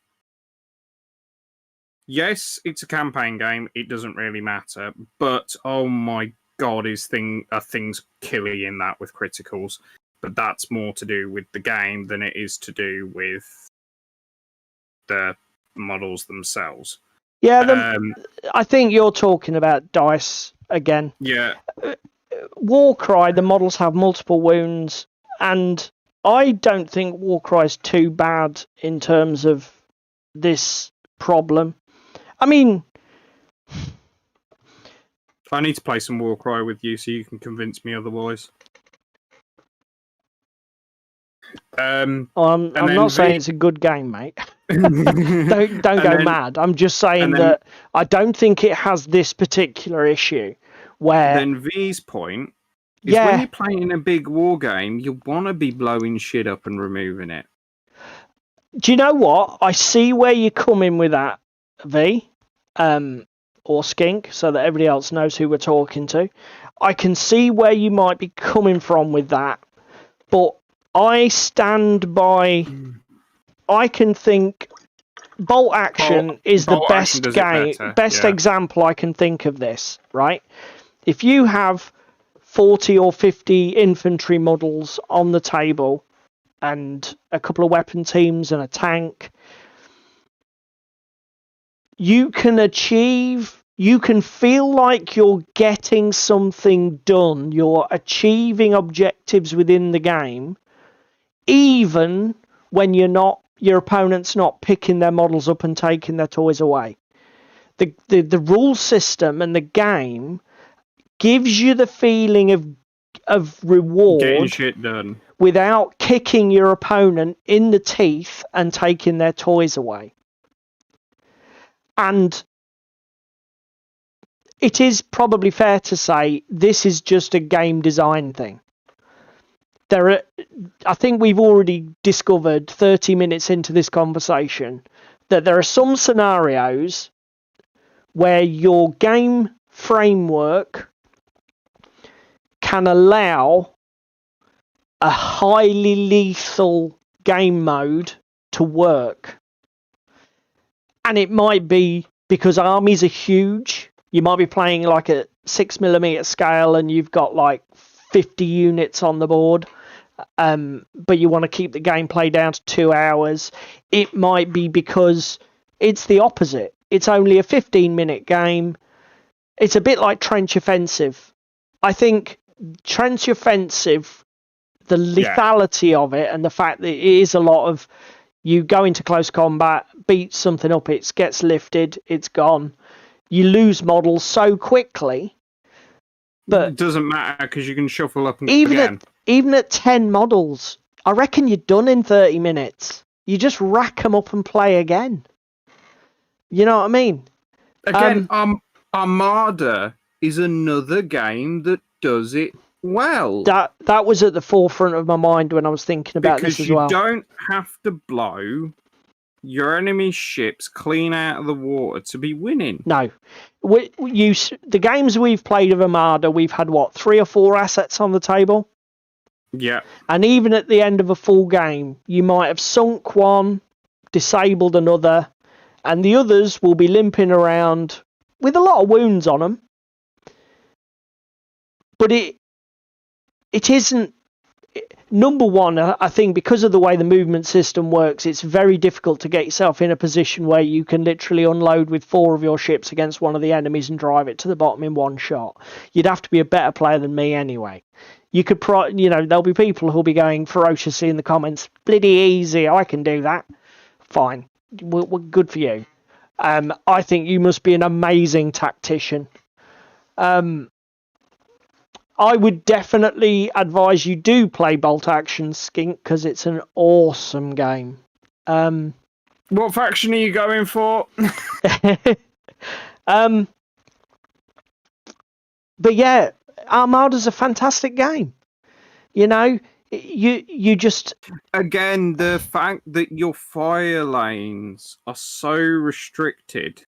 Yes, it's a campaign game. It doesn't really matter. But, oh my god, are things killy in that with criticals. But that's more to do with the game than it is to do with the models themselves. Yeah, I think you're talking about dice again. Yeah. Warcry, the models have multiple wounds, and I don't think Warcry's too bad in terms of this problem. I mean, I need to play some Warcry with you so you can convince me otherwise. I'm not saying it's a good game, mate. don't go mad. I'm just saying that I don't think it has this particular issue where. Then V's point is when you're playing a big war game, you want to be blowing shit up and removing it. Do you know what? I see where you're coming with that, V, or Skink, so that everybody else knows who we're talking to. I can see where you might be coming from with that, but I stand by. I can think Bolt Action is the best game, best example I can think of this, right? If you have 40 or 50 infantry models on the table and a couple of weapon teams and a tank, you can feel like you're getting something done, you're achieving objectives within the game, even when your opponent's not picking their models up and taking their toys away. The rule system and the game gives you the feeling of reward, getting shit done, without kicking your opponent in the teeth and taking their toys away. And it is probably fair to say this is just a game design thing. I think we've already discovered 30 minutes into this conversation that there are some scenarios where your game framework can allow a highly lethal game mode to work. And it might be because armies are huge. You might be playing like a 6mm scale and you've got like 50 units on the board. But you want to keep the gameplay down to 2 hours. It might be because it's the opposite. It's only a 15-minute game. It's a bit like Trench Offensive. I think Trench Offensive, the lethality of it and the fact that it is a lot of you go into close combat, beat something up, it gets lifted, it's gone. You lose models so quickly. But it doesn't matter because you can shuffle up and again. Even at 10 models, I reckon you're done in 30 minutes. You just rack them up and play again. You know what I mean? Again, Armada is another game that does it well. That was at the forefront of my mind when I was thinking about this as well. Because you don't have to blow your enemy ships clean out of the water to be winning. No. The games we've played of Armada, we've had, 3 or 4 assets on the table? Yeah. And even at the end of a full game, you might have sunk one, disabled another, and the others will be limping around with a lot of wounds on them. But it isn't... Number one, I think because of the way the movement system works, it's very difficult to get yourself in a position where you can literally unload with 4 of your ships against one of the enemies and drive it to the bottom in one shot. You'd have to be a better player than me anyway. You could, there'll be people who'll be going ferociously in the comments, bloody easy, I can do that. Fine, we're good for you. I think you must be an amazing tactician. I would definitely advise you do play Bolt Action, Skink, because it's an awesome game. What faction are you going for? But yeah, Armada's a fantastic game. You just... Again, the fact that your fire lanes are so restricted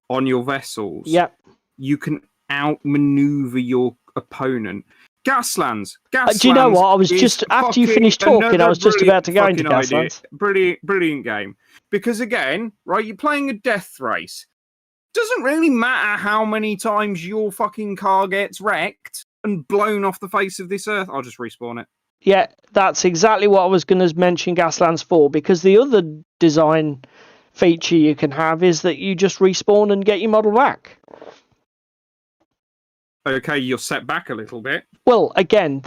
on your vessels. Yep. You can outmaneuver your opponent. Gaslands. Do you know what? I was just... After you finished talking, I was just about to go into Gaslands. Brilliant game. Because again, right, you're playing a death race. Doesn't really matter how many times your fucking car gets wrecked and blown off the face of this earth. I'll just respawn it. Yeah, that's exactly what I was going to mention Gaslands for, because the other design feature you can have is that you just respawn and get your model back. Okay, you're set back a little bit. Well, again,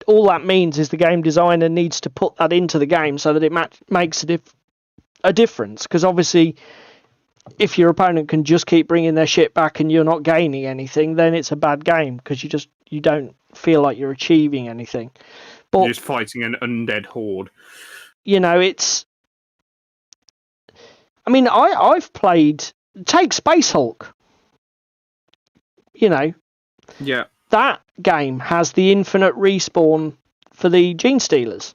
all that means is the game designer needs to put that into the game so that it makes a difference, because obviously if your opponent can just keep bringing their shit back and you're not gaining anything, then it's a bad game because you don't feel like you're achieving anything. But You're just fighting an undead horde. it's. I mean, I've played. Take Space Hulk. Yeah. That game has the infinite respawn for the Gene Stealers.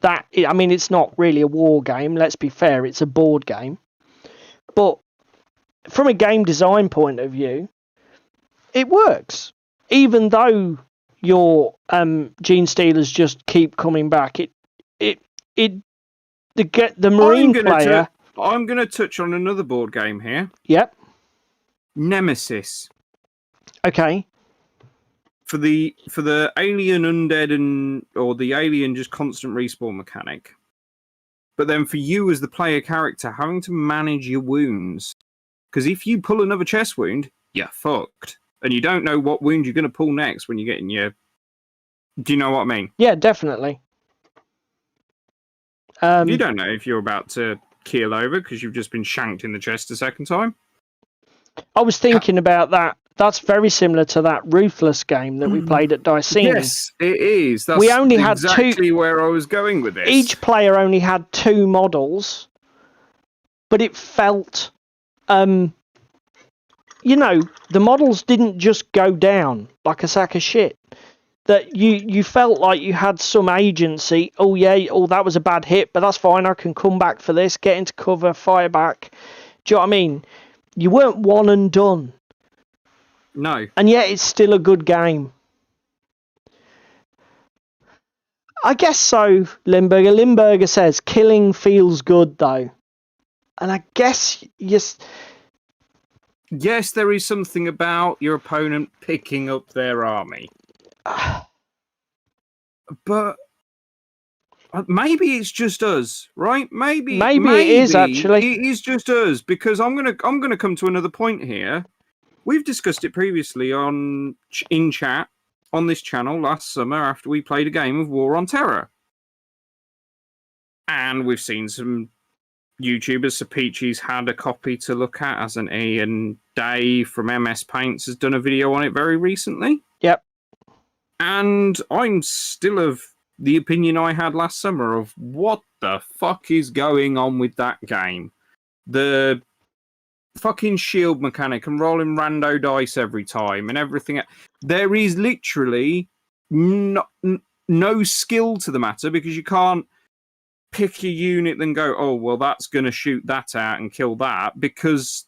It's not really a war game. Let's be fair, it's a board game. But from a game design point of view, it works. Even though your Gene Stealers just keep coming back, the Marine player. I'm going to touch on another board game here. Yep. Nemesis. Okay. For the alien undead or the alien just constant respawn mechanic. But then for you as the player character, having to manage your wounds. Because if you pull another chest wound, you're fucked. And you don't know what wound you're going to pull next when you get in your... Do you know what I mean? Yeah, definitely. You don't know if you're about to keel over because you've just been shanked in the chest a second time. I was thinking about that. That's very similar to that Ruthless game that we played at Dicene. Yes, it is. That's we only had exactly where I was going with this. Each player only had 2 models, but it felt, the models didn't just go down like a sack of shit. That you felt like you had some agency. Oh yeah, that was a bad hit, but that's fine. I can come back for this, get into cover, fire back. Do you know what I mean? You weren't one and done. No. And yet it's still a good game. I guess so, Limburger. Limburger says, killing feels good, though. And I guess, yes, there is something about your opponent picking up their army. But maybe it's just us, right? Maybe it is, actually. It is just us, because I'm gonna come to another point here. We've discussed it previously in chat on this channel last summer after we played a game of War on Terror. And we've seen some YouTubers, so Peachy's had a copy to look at, hasn't he? And Dave from MS Paints has done a video on it very recently. Yep. And I'm still of the opinion I had last summer of what the fuck is going on with that game. The fucking shield mechanic and rolling rando dice every time and everything. There is literally no skill to the matter because you can't pick a unit and go, oh, well, that's going to shoot that out and kill that because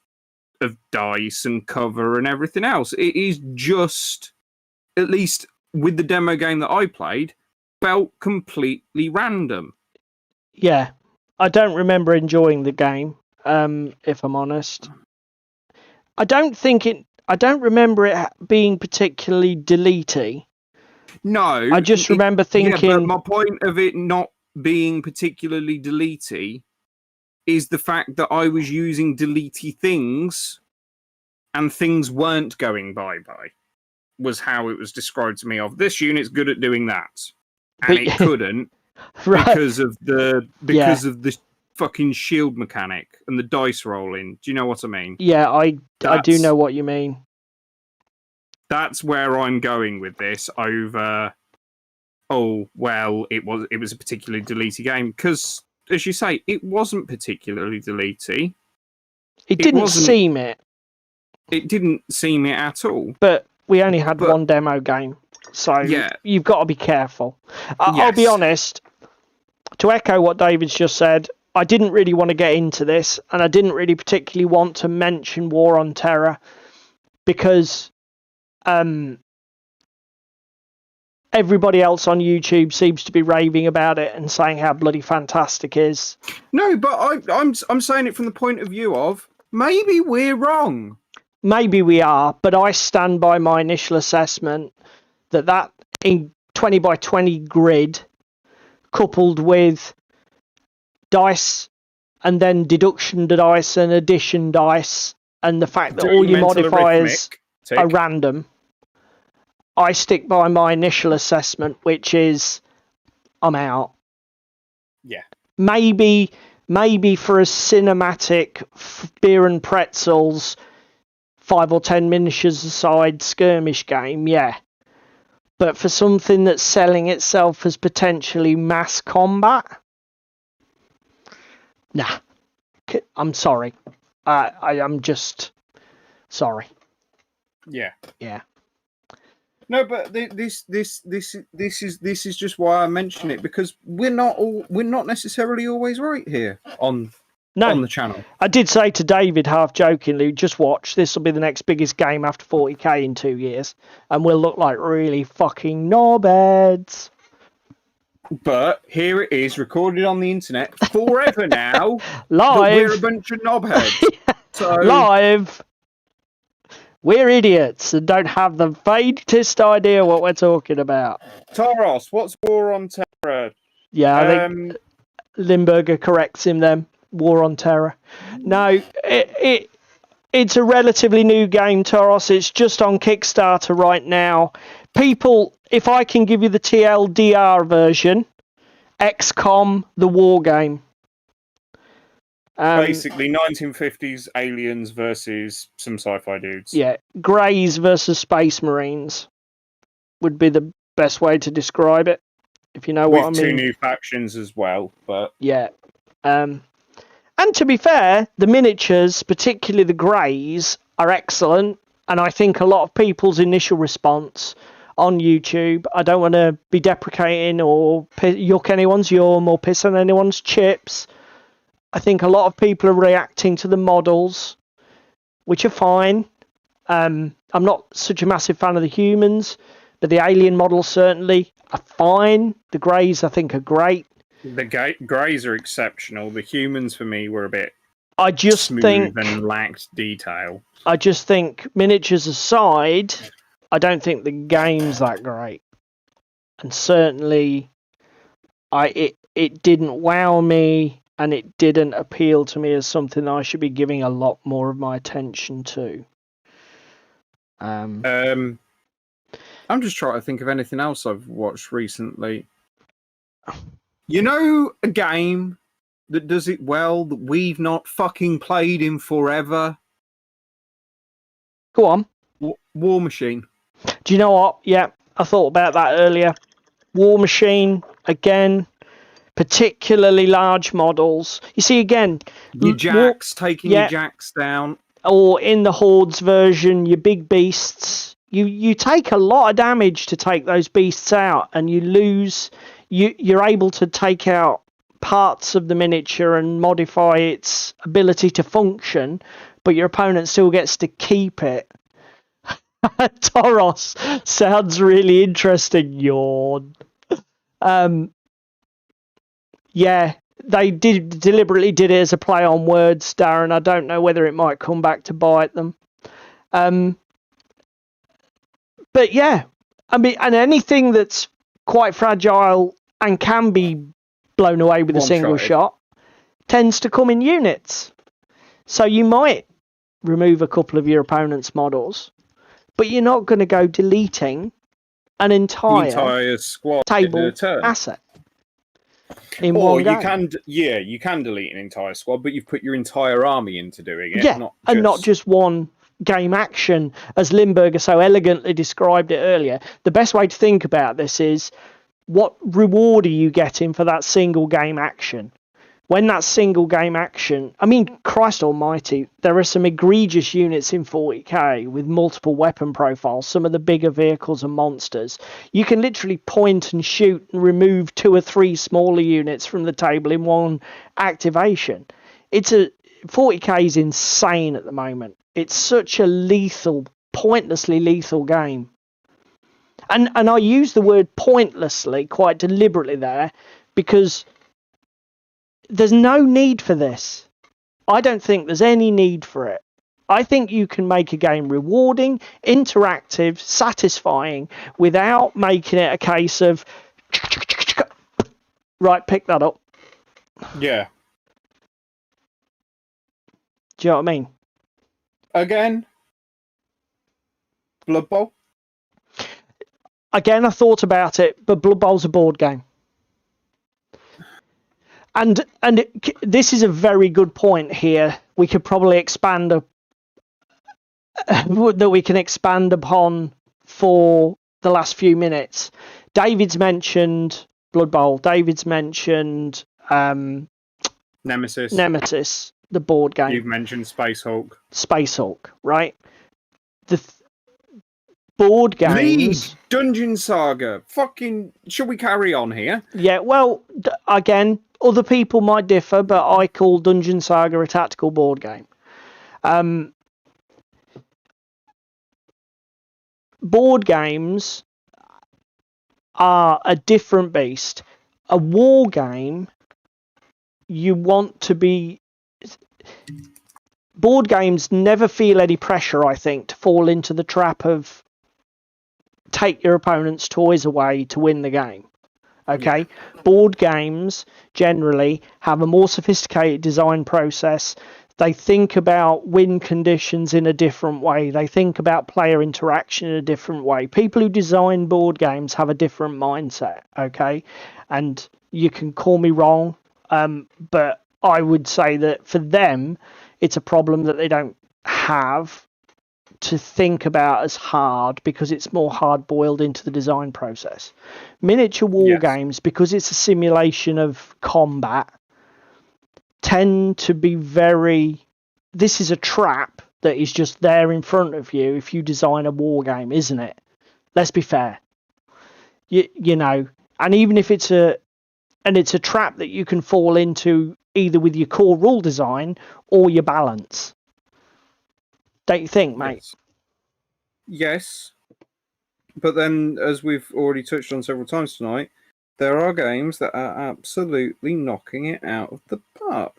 of dice and cover and everything else. It is just, at least with the demo game that I played, felt completely random. Yeah. I don't remember enjoying the game, if I'm honest. I don't remember it being particularly deletey. No. I just remember thinking... Yeah, but my point of it not being particularly deletey is the fact that I was using deletey things and things weren't going bye-bye, was how it was described to me of, this unit's good at doing that. And it couldn't right. because of the fucking shield mechanic and the dice rolling. Do you know what I mean? Yeah, I do know what you mean. That's where I'm going with this over, oh, well, it was a particularly deletey game. Because, as you say, it wasn't particularly deletey. It didn't seem it. It didn't seem it at all. But we only had one demo game. So you've got to be careful. I'll be honest, to echo what David's just said, I didn't really want to get into this, and I didn't really particularly want to mention War on Terror because everybody else on YouTube seems to be raving about it and saying how bloody fantastic it is. No, but I'm saying it from the point of view of maybe we're wrong. Maybe we are, but I stand by my initial assessment that in 20 by 20 grid coupled with dice and then deduction dice and addition dice and the fact that all your modifiers are random, I stick by my initial assessment, which is I'm out. Yeah. Maybe maybe for a cinematic beer and pretzels, 5 or 10 miniatures aside skirmish game, yeah. But for something that's selling itself as potentially mass combat, nah. I'm sorry. I'm just sorry. Yeah. Yeah. No, but this is just why I mention it, because we're not necessarily always right here on the channel. I did say to David, half jokingly, just watch. This will be the next biggest game after 40k in 2 years, and we'll look like really fucking knobheads. But here it is, recorded on the internet forever now. Live. That we're a bunch of knobheads. So live. We're idiots and don't have the faintest idea what we're talking about. Taros, what's War on Terror? Yeah, I think Limburger corrects him then. War on Terror. No, it's a relatively new game, Taros. It's just on Kickstarter right now. People, if I can give you the TLDR version, XCOM, the war game. Basically, 1950s aliens versus some sci-fi dudes. Yeah, Greys versus Space Marines would be the best way to describe it, if you know what I mean. With 2 new factions as well, but... Yeah. And to be fair, the miniatures, particularly the Greys, are excellent, and I think a lot of people's initial response on YouTube, I don't want to be deprecating or yuck anyone's yum or piss on anyone's chips, I think a lot of people are reacting to the models, which are fine. I'm not such a massive fan of the humans, but the alien models certainly are fine. The Greys, I think, are great. The Greys are exceptional. The humans, for me, were a bit smooth and lacked detail. I just think, miniatures aside, I don't think the game's that great. And certainly, it didn't wow me, and it didn't appeal to me as something I should be giving a lot more of my attention to. I'm just trying to think of anything else I've watched recently. You know, a game that does it well that we've not fucking played in forever? Go on. War Machine. Do you know what? Yeah, I thought about that earlier. War Machine, again, particularly large models. You see, again... Your jacks, taking your jacks down. Or in the Hordes version, your big beasts. You take a lot of damage to take those beasts out, and you lose... You're able to take out parts of the miniature and modify its ability to function, but your opponent still gets to keep it. Taros sounds really interesting. Yawn. Yeah, they deliberately did it as a play on words, Darren. I don't know whether it might come back to bite them. But yeah, I mean, and anything that's quite fragile and can be blown away with a single shot tends to come in units. So you might remove a couple of your opponent's models, but you're not going to go deleting an entire squad table asset in or one game. You can delete an entire squad, but you've put your entire army into doing it. Yeah, not just one game action, as Limburger so elegantly described it earlier. The best way to think about this is, what reward are you getting for that single game action? When that single game action, I mean, Christ almighty, there are some egregious units in 40k with multiple weapon profiles, some of the bigger vehicles and monsters. You can literally point and shoot and remove 2 or 3 smaller units from the table in one activation. 40k is insane at the moment. It's such a lethal, pointlessly lethal game. And I use the word pointlessly quite deliberately there, because there's no need for this. I don't think there's any need for it. I think you can make a game rewarding, interactive, satisfying, without making it a case of, right, pick that up. Yeah. Do you know what I mean? Again, Blood Bowl. Again, I thought about it, but Blood Bowl's a board game. this is a very good point here. We could probably expand that we can expand upon for the last few minutes. David's mentioned Blood Bowl. David's mentioned Nemesis. Nemesis, the board game. You've mentioned Space Hulk. Space Hulk, right? The board games. League Dungeon Saga. Fucking. Should we carry on here? Yeah. Well, again, other people might differ, but I call Dungeon Saga a tactical board game. Board games are a different beast. A war game, you want to be... Board games never feel any pressure, I think, to fall into the trap of take your opponent's toys away to win the game. Okay? Yeah. Board games generally have a more sophisticated design process. They think about win conditions in a different way. They think about player interaction in a different way. People who design board games have a different mindset, okay? And you can call me wrong, but I would say that for them, it's a problem that they don't have to think about as hard because it's more hard-boiled into the design process. Miniature war games, because it's a simulation of combat, tend to be very... This is a trap that is just there in front of you if you design a war game, isn't it? Let's be fair. You know, and even if it's a trap that you can fall into either with your core rule design or your balance. Don't you think, mate? Yes. But then, as we've already touched on several times tonight, there are games that are absolutely knocking it out of the park.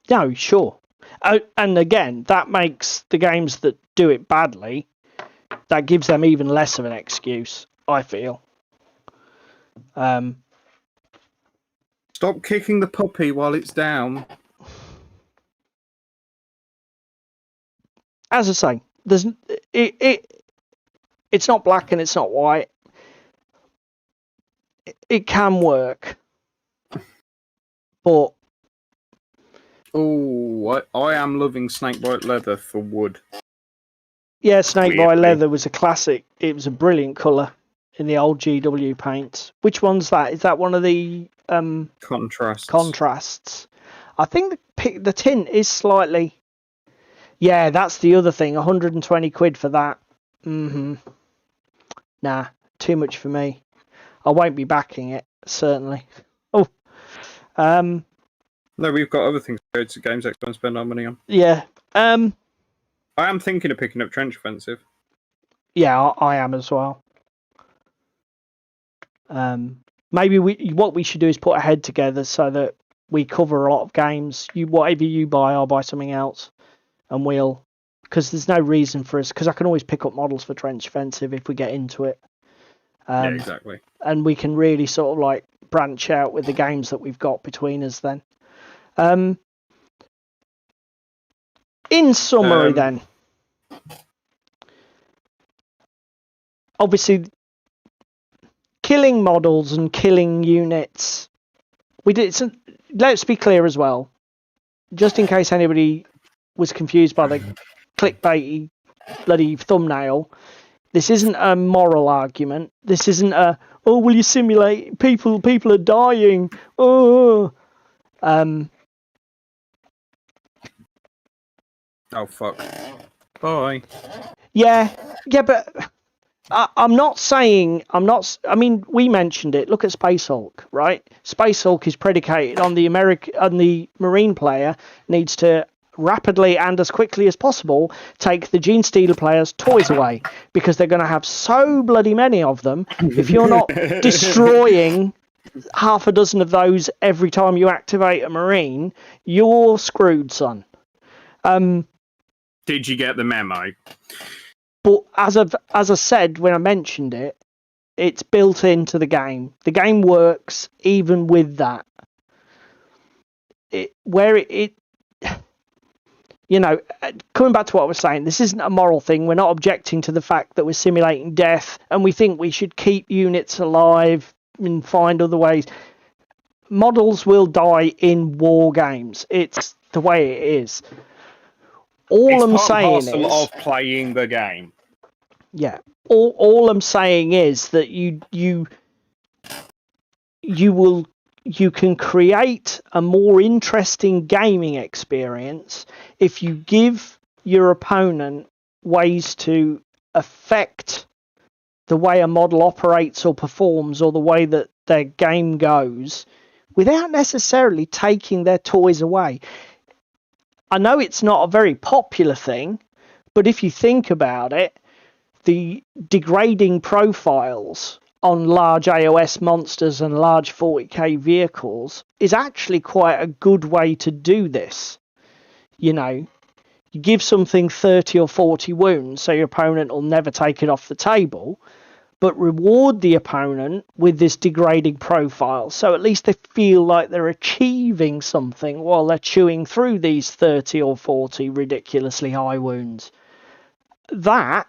No, sure. And again, that makes the games that do it badly, that gives them even less of an excuse, I feel. Stop kicking the puppy while it's down. As I say, it's not black and it's not white. It can work. But... Oh, I am loving snakebite leather for wood. Yeah, snakebite leather was a classic. It was a brilliant colour in the old GW paints. Which one's that? Is that one of the contrasts? I think the tint is slightly... Yeah, that's the other thing. 120 quid for that. Nah, too much for me. I won't be backing it, certainly. Oh. No, we've got other things to go to Games Expo and spend our money on. Yeah. I am thinking of picking up Trench Offensive. Yeah, I am as well. Maybe what we should do is put a head together so that we cover a lot of games. Whatever you buy, I'll buy something else. And we'll... Because there's no reason for us... Because I can always pick up models for Trench Offensive if we get into it. Yeah, exactly. And we can really sort of like branch out with the games that we've got between us then. In summary then, obviously killing models and killing units, let's be clear as well, just in case anybody was confused by the clickbaity bloody thumbnail, this isn't a moral argument. This isn't will you simulate people are dying, Oh, fuck. Bye. Yeah, but I'm not saying... I mean, we mentioned it. Look at Space Hulk, right? Space Hulk is predicated on the Marine player needs to rapidly and as quickly as possible take the Gene Stealer player's toys away because they're going to have so bloody many of them. If you're not destroying half a dozen of those every time you activate a Marine, you're screwed, son. Did you get the memo? But as I said when I mentioned it, it's built into the game. The game works even with that. Coming back to what I was saying, this isn't a moral thing. We're not objecting to the fact that we're simulating death, and we think we should keep units alive and find other ways. models will die in war games. It's the way it is. All I'm saying is, of playing the game. Yeah. All I'm saying is that you can create a more interesting gaming experience if you give your opponent ways to affect the way a model operates or performs, or the way that their game goes, without necessarily taking their toys away. I know it's not a very popular thing, but if you think about it, the degrading profiles on large AOS monsters and large 40k vehicles is actually quite a good way to do this. You know, you give something 30 or 40 wounds so your opponent will never take it off the table, but reward the opponent with this degrading profile, so at least they feel like they're achieving something while they're chewing through these 30 or 40 ridiculously high wounds. That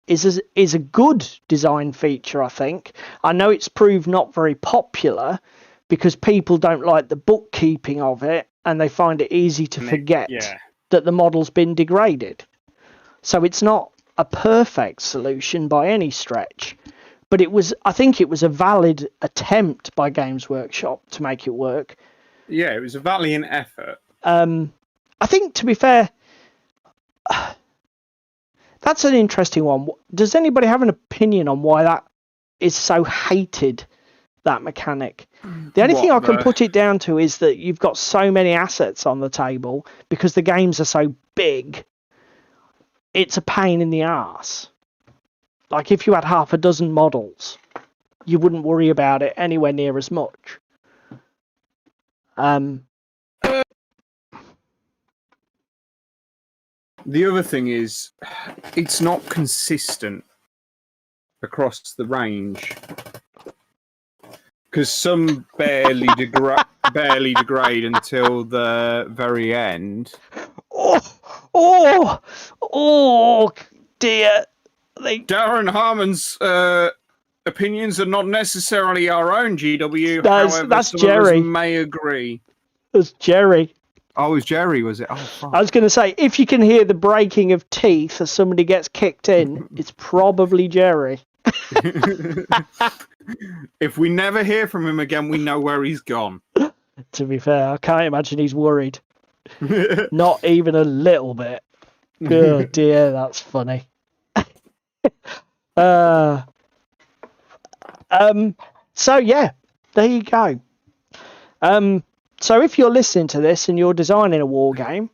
is a good design feature, I think. I know it's proved not very popular because people don't like the bookkeeping of it, and they find it easy to forget that the model's been degraded. So it's not a perfect solution by any stretch, but I think it was a valid attempt by Games Workshop to make it work. Yeah, it was a valiant effort. I think, to be fair, that's an interesting one. Does anybody have an opinion on why that is so hated, that mechanic? The only thing I can put it down to is that you've got so many assets on the table because the games are so big. It's a pain in the arse. Like, if you had half a dozen models, you wouldn't worry about it anywhere near as much. The other thing is, it's not consistent across the range. Because some barely degrade until the very end. Oh dear. Darren Harmon's opinions are not necessarily our own, GW. However, that's some Jerry. of us may agree. That's Jerry. Oh, it was Jerry, was it? Oh, fuck. I was going to say, if you can hear the breaking of teeth as somebody gets kicked in, it's probably Jerry. If we never hear from him again, we know where he's gone. To be fair, I can't imagine he's worried. Not even a little bit. Oh dear, that's funny. So yeah, there you go. So if you're listening to this and you're designing a war game,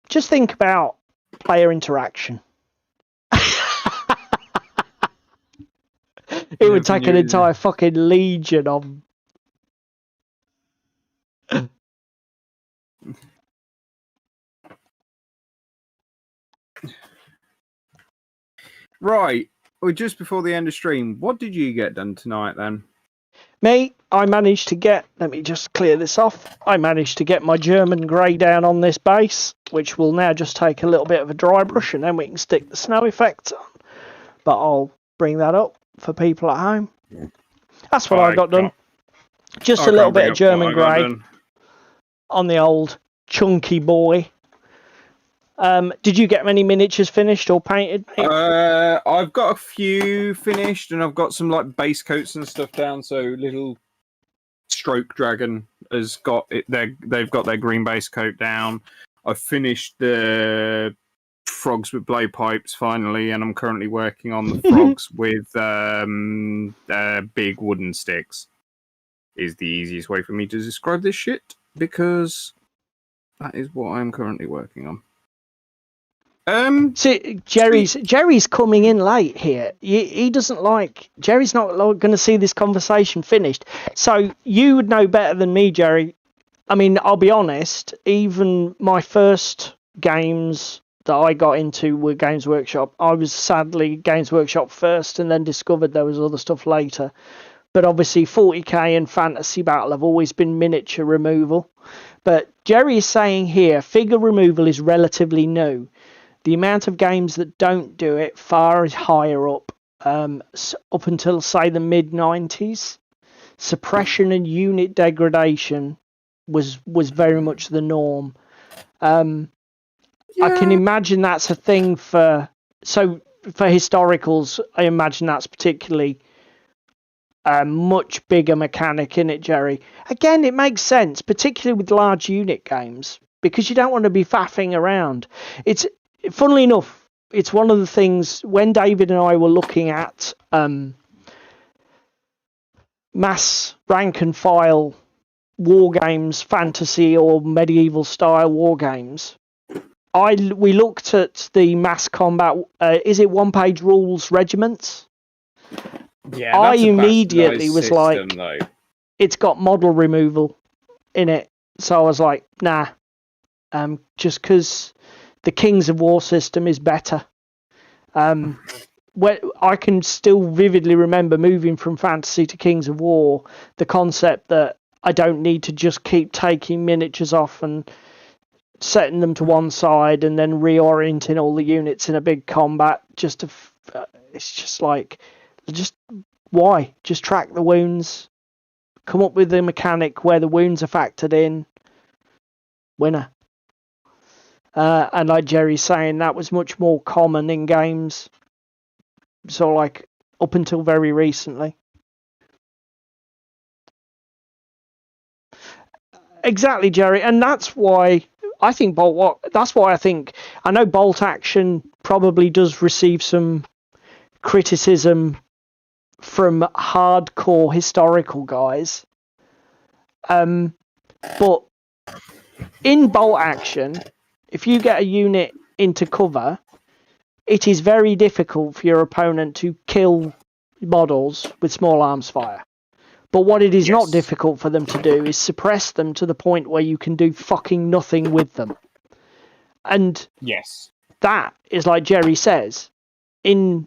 just think about player interaction. It would take an entire fucking legion of... Right. Well, just before the end of stream, what did you get done tonight then? Me, I managed to get... Let me just clear this off. I managed to get my German grey down on this base, which will now just take a little bit of a dry brush and then we can stick the snow effect on. But I'll bring that up for people at home. That's what I got done. Just a little bit of German grey on the old chunky boy. Did you get many miniatures finished or painted? I've got a few finished, and I've got some like base coats and stuff down. So little Stroke Dragon has got it. They've got their green base coat down. I've finished the frogs with blade pipes finally, and I'm currently working on the frogs with big wooden sticks. Is the easiest way for me to describe this shit, because that is what I'm currently working on. See, Jerry's coming in late here. He doesn't like... Jerry's not going to see this conversation finished. So you would know better than me, Jerry. I mean, I'll be honest, even my first games that I got into were Games Workshop. I was sadly Games Workshop first and then discovered there was other stuff later. But obviously 40k and Fantasy Battle have always been miniature removal. But Jerry is saying here, figure removal is relatively new. The amount of games that don't do it far higher up until, say, the mid-90s. suppression and unit degradation was very much the norm. I can imagine that's a thing for historicals. I imagine that's particularly a much bigger mechanic in it, Jerry. Again, it makes sense, particularly with large unit games, because you don't want to be faffing around. It's funnily enough, it's one of the things when David and I were looking at mass rank and file war games, fantasy or medieval style war games. We looked at the mass combat. Is it one-page rules regiments? Yeah, I that's immediately nice was system, like, though. It's got model removal in it, so I was like, nah. Just because the Kings of War system is better. Where I can still vividly remember moving from fantasy to Kings of War, the concept that I don't need to just keep taking miniatures off and setting them to one side and then reorienting all the units in a big combat. It's just like, why? Just track the wounds, come up with a mechanic where the wounds are factored in. Winner. And like Jerry's saying, that was much more common in games. So like up until very recently. Exactly, Jerry, and that's why I think I know bolt action probably does receive some criticism from hardcore historical guys. But in bolt action, if you get a unit into cover, it is very difficult for your opponent to kill models with small arms fire. But what it is not difficult for them to do is suppress them to the point where you can do fucking nothing with them. And that is, like Jerry says, in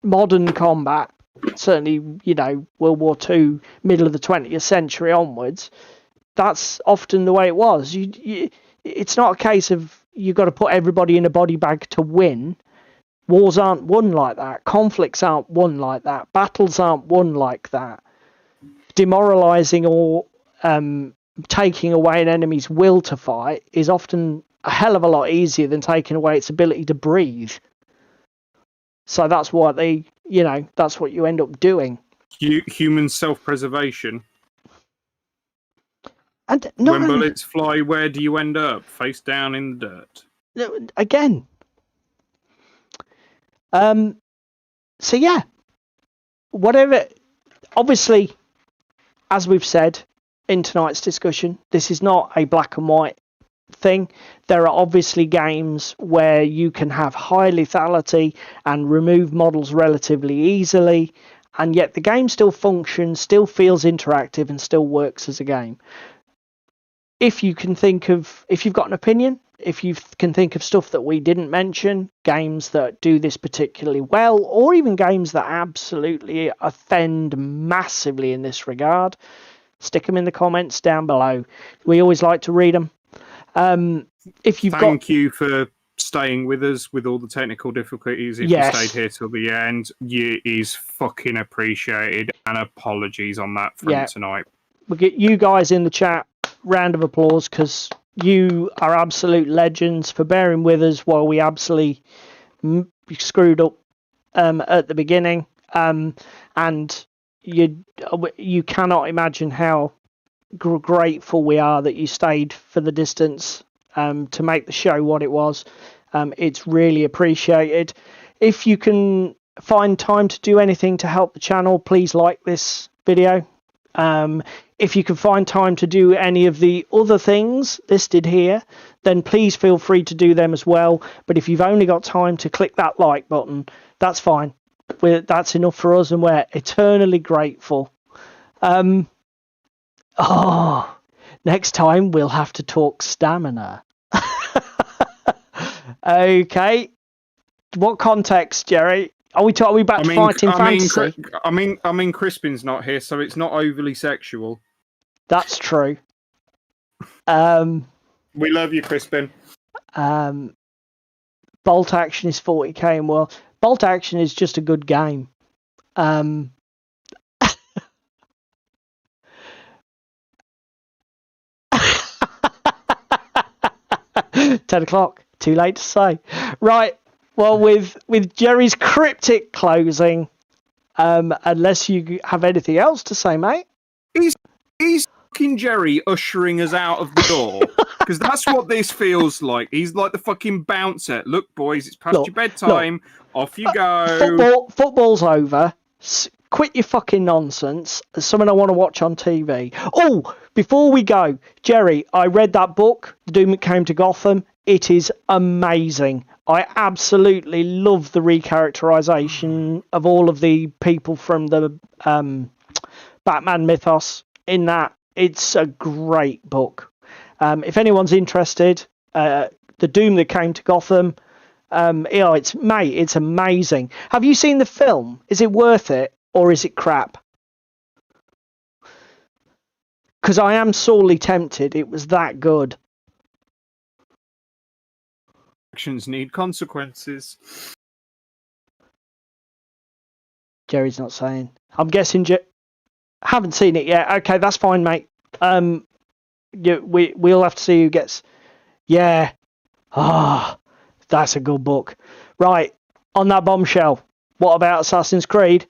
modern combat, certainly, World War II, middle of the 20th century onwards, that's often the way it was. It's not a case of you've got to put everybody in a body bag to win. Wars aren't won like that. Conflicts aren't won like that. Battles aren't won like that. Demoralizing or taking away an enemy's will to fight is often a hell of a lot easier than taking away its ability to breathe. So that's what that's what you end up doing. Human self-preservation. And when bullets fly, where do you end up? Face down in the dirt. Again. So yeah. Whatever. Obviously, as we've said in tonight's discussion, this is not a black and white thing. There are obviously games where you can have high lethality and remove models relatively easily, and yet the game still functions, still feels interactive, and still works as a game. If you've got an opinion, if you can think of stuff that we didn't mention, games that do this particularly well, or even games that absolutely offend massively in this regard, stick them in the comments down below. We always like to read them. Thank you for staying with us with all the technical difficulties. If you stayed here till the end, you is fucking appreciated, and apologies on that front tonight. We'll get you guys in the chat. Round of applause, because you are absolute legends for bearing with us while we absolutely screwed up at the beginning. And you cannot imagine how grateful we are that you stayed for the distance to make the show what it was. It's really appreciated. If you can find time to do anything to help the channel, please like this video. If you can find time to do any of the other things listed here, then please feel free to do them as well. But if you've only got time to click that like button, that's fine. That's enough for us, and we're eternally grateful. Next time we'll have to talk stamina. Okay. What context, Jerry? Are we back to fighting fantasy? I mean, Crispin's not here, so it's not overly sexual. That's true. We love you, Crispin. Bolt action is 40k, and well, bolt action is just a good game. 10 o'clock. Too late to say. Right. Well, with Jerry's cryptic closing, unless you have anything else to say, mate. He's fucking Jerry ushering us out of the door. Because that's what this feels like. He's like the fucking bouncer. Look, boys, it's past your bedtime. Off you go. Football's over. Quit your fucking nonsense. There's something I want to watch on TV. Oh, before we go, Jerry, I read that book, The Doom That Came to Gotham. It is amazing. I absolutely love the recharacterization of all of the people from the Batman mythos in that. It's a great book. If anyone's interested, The Doom That Came to Gotham, it's amazing. Have you seen the film? Is it worth it or is it crap? Because I am sorely tempted. It was that good. Actions need consequences. Jerry's not saying. I'm guessing. Haven't seen it yet. Okay, that's fine, mate. We'll have to see who gets. Yeah. That's a good book. Right, on that bombshell. What about Assassin's Creed?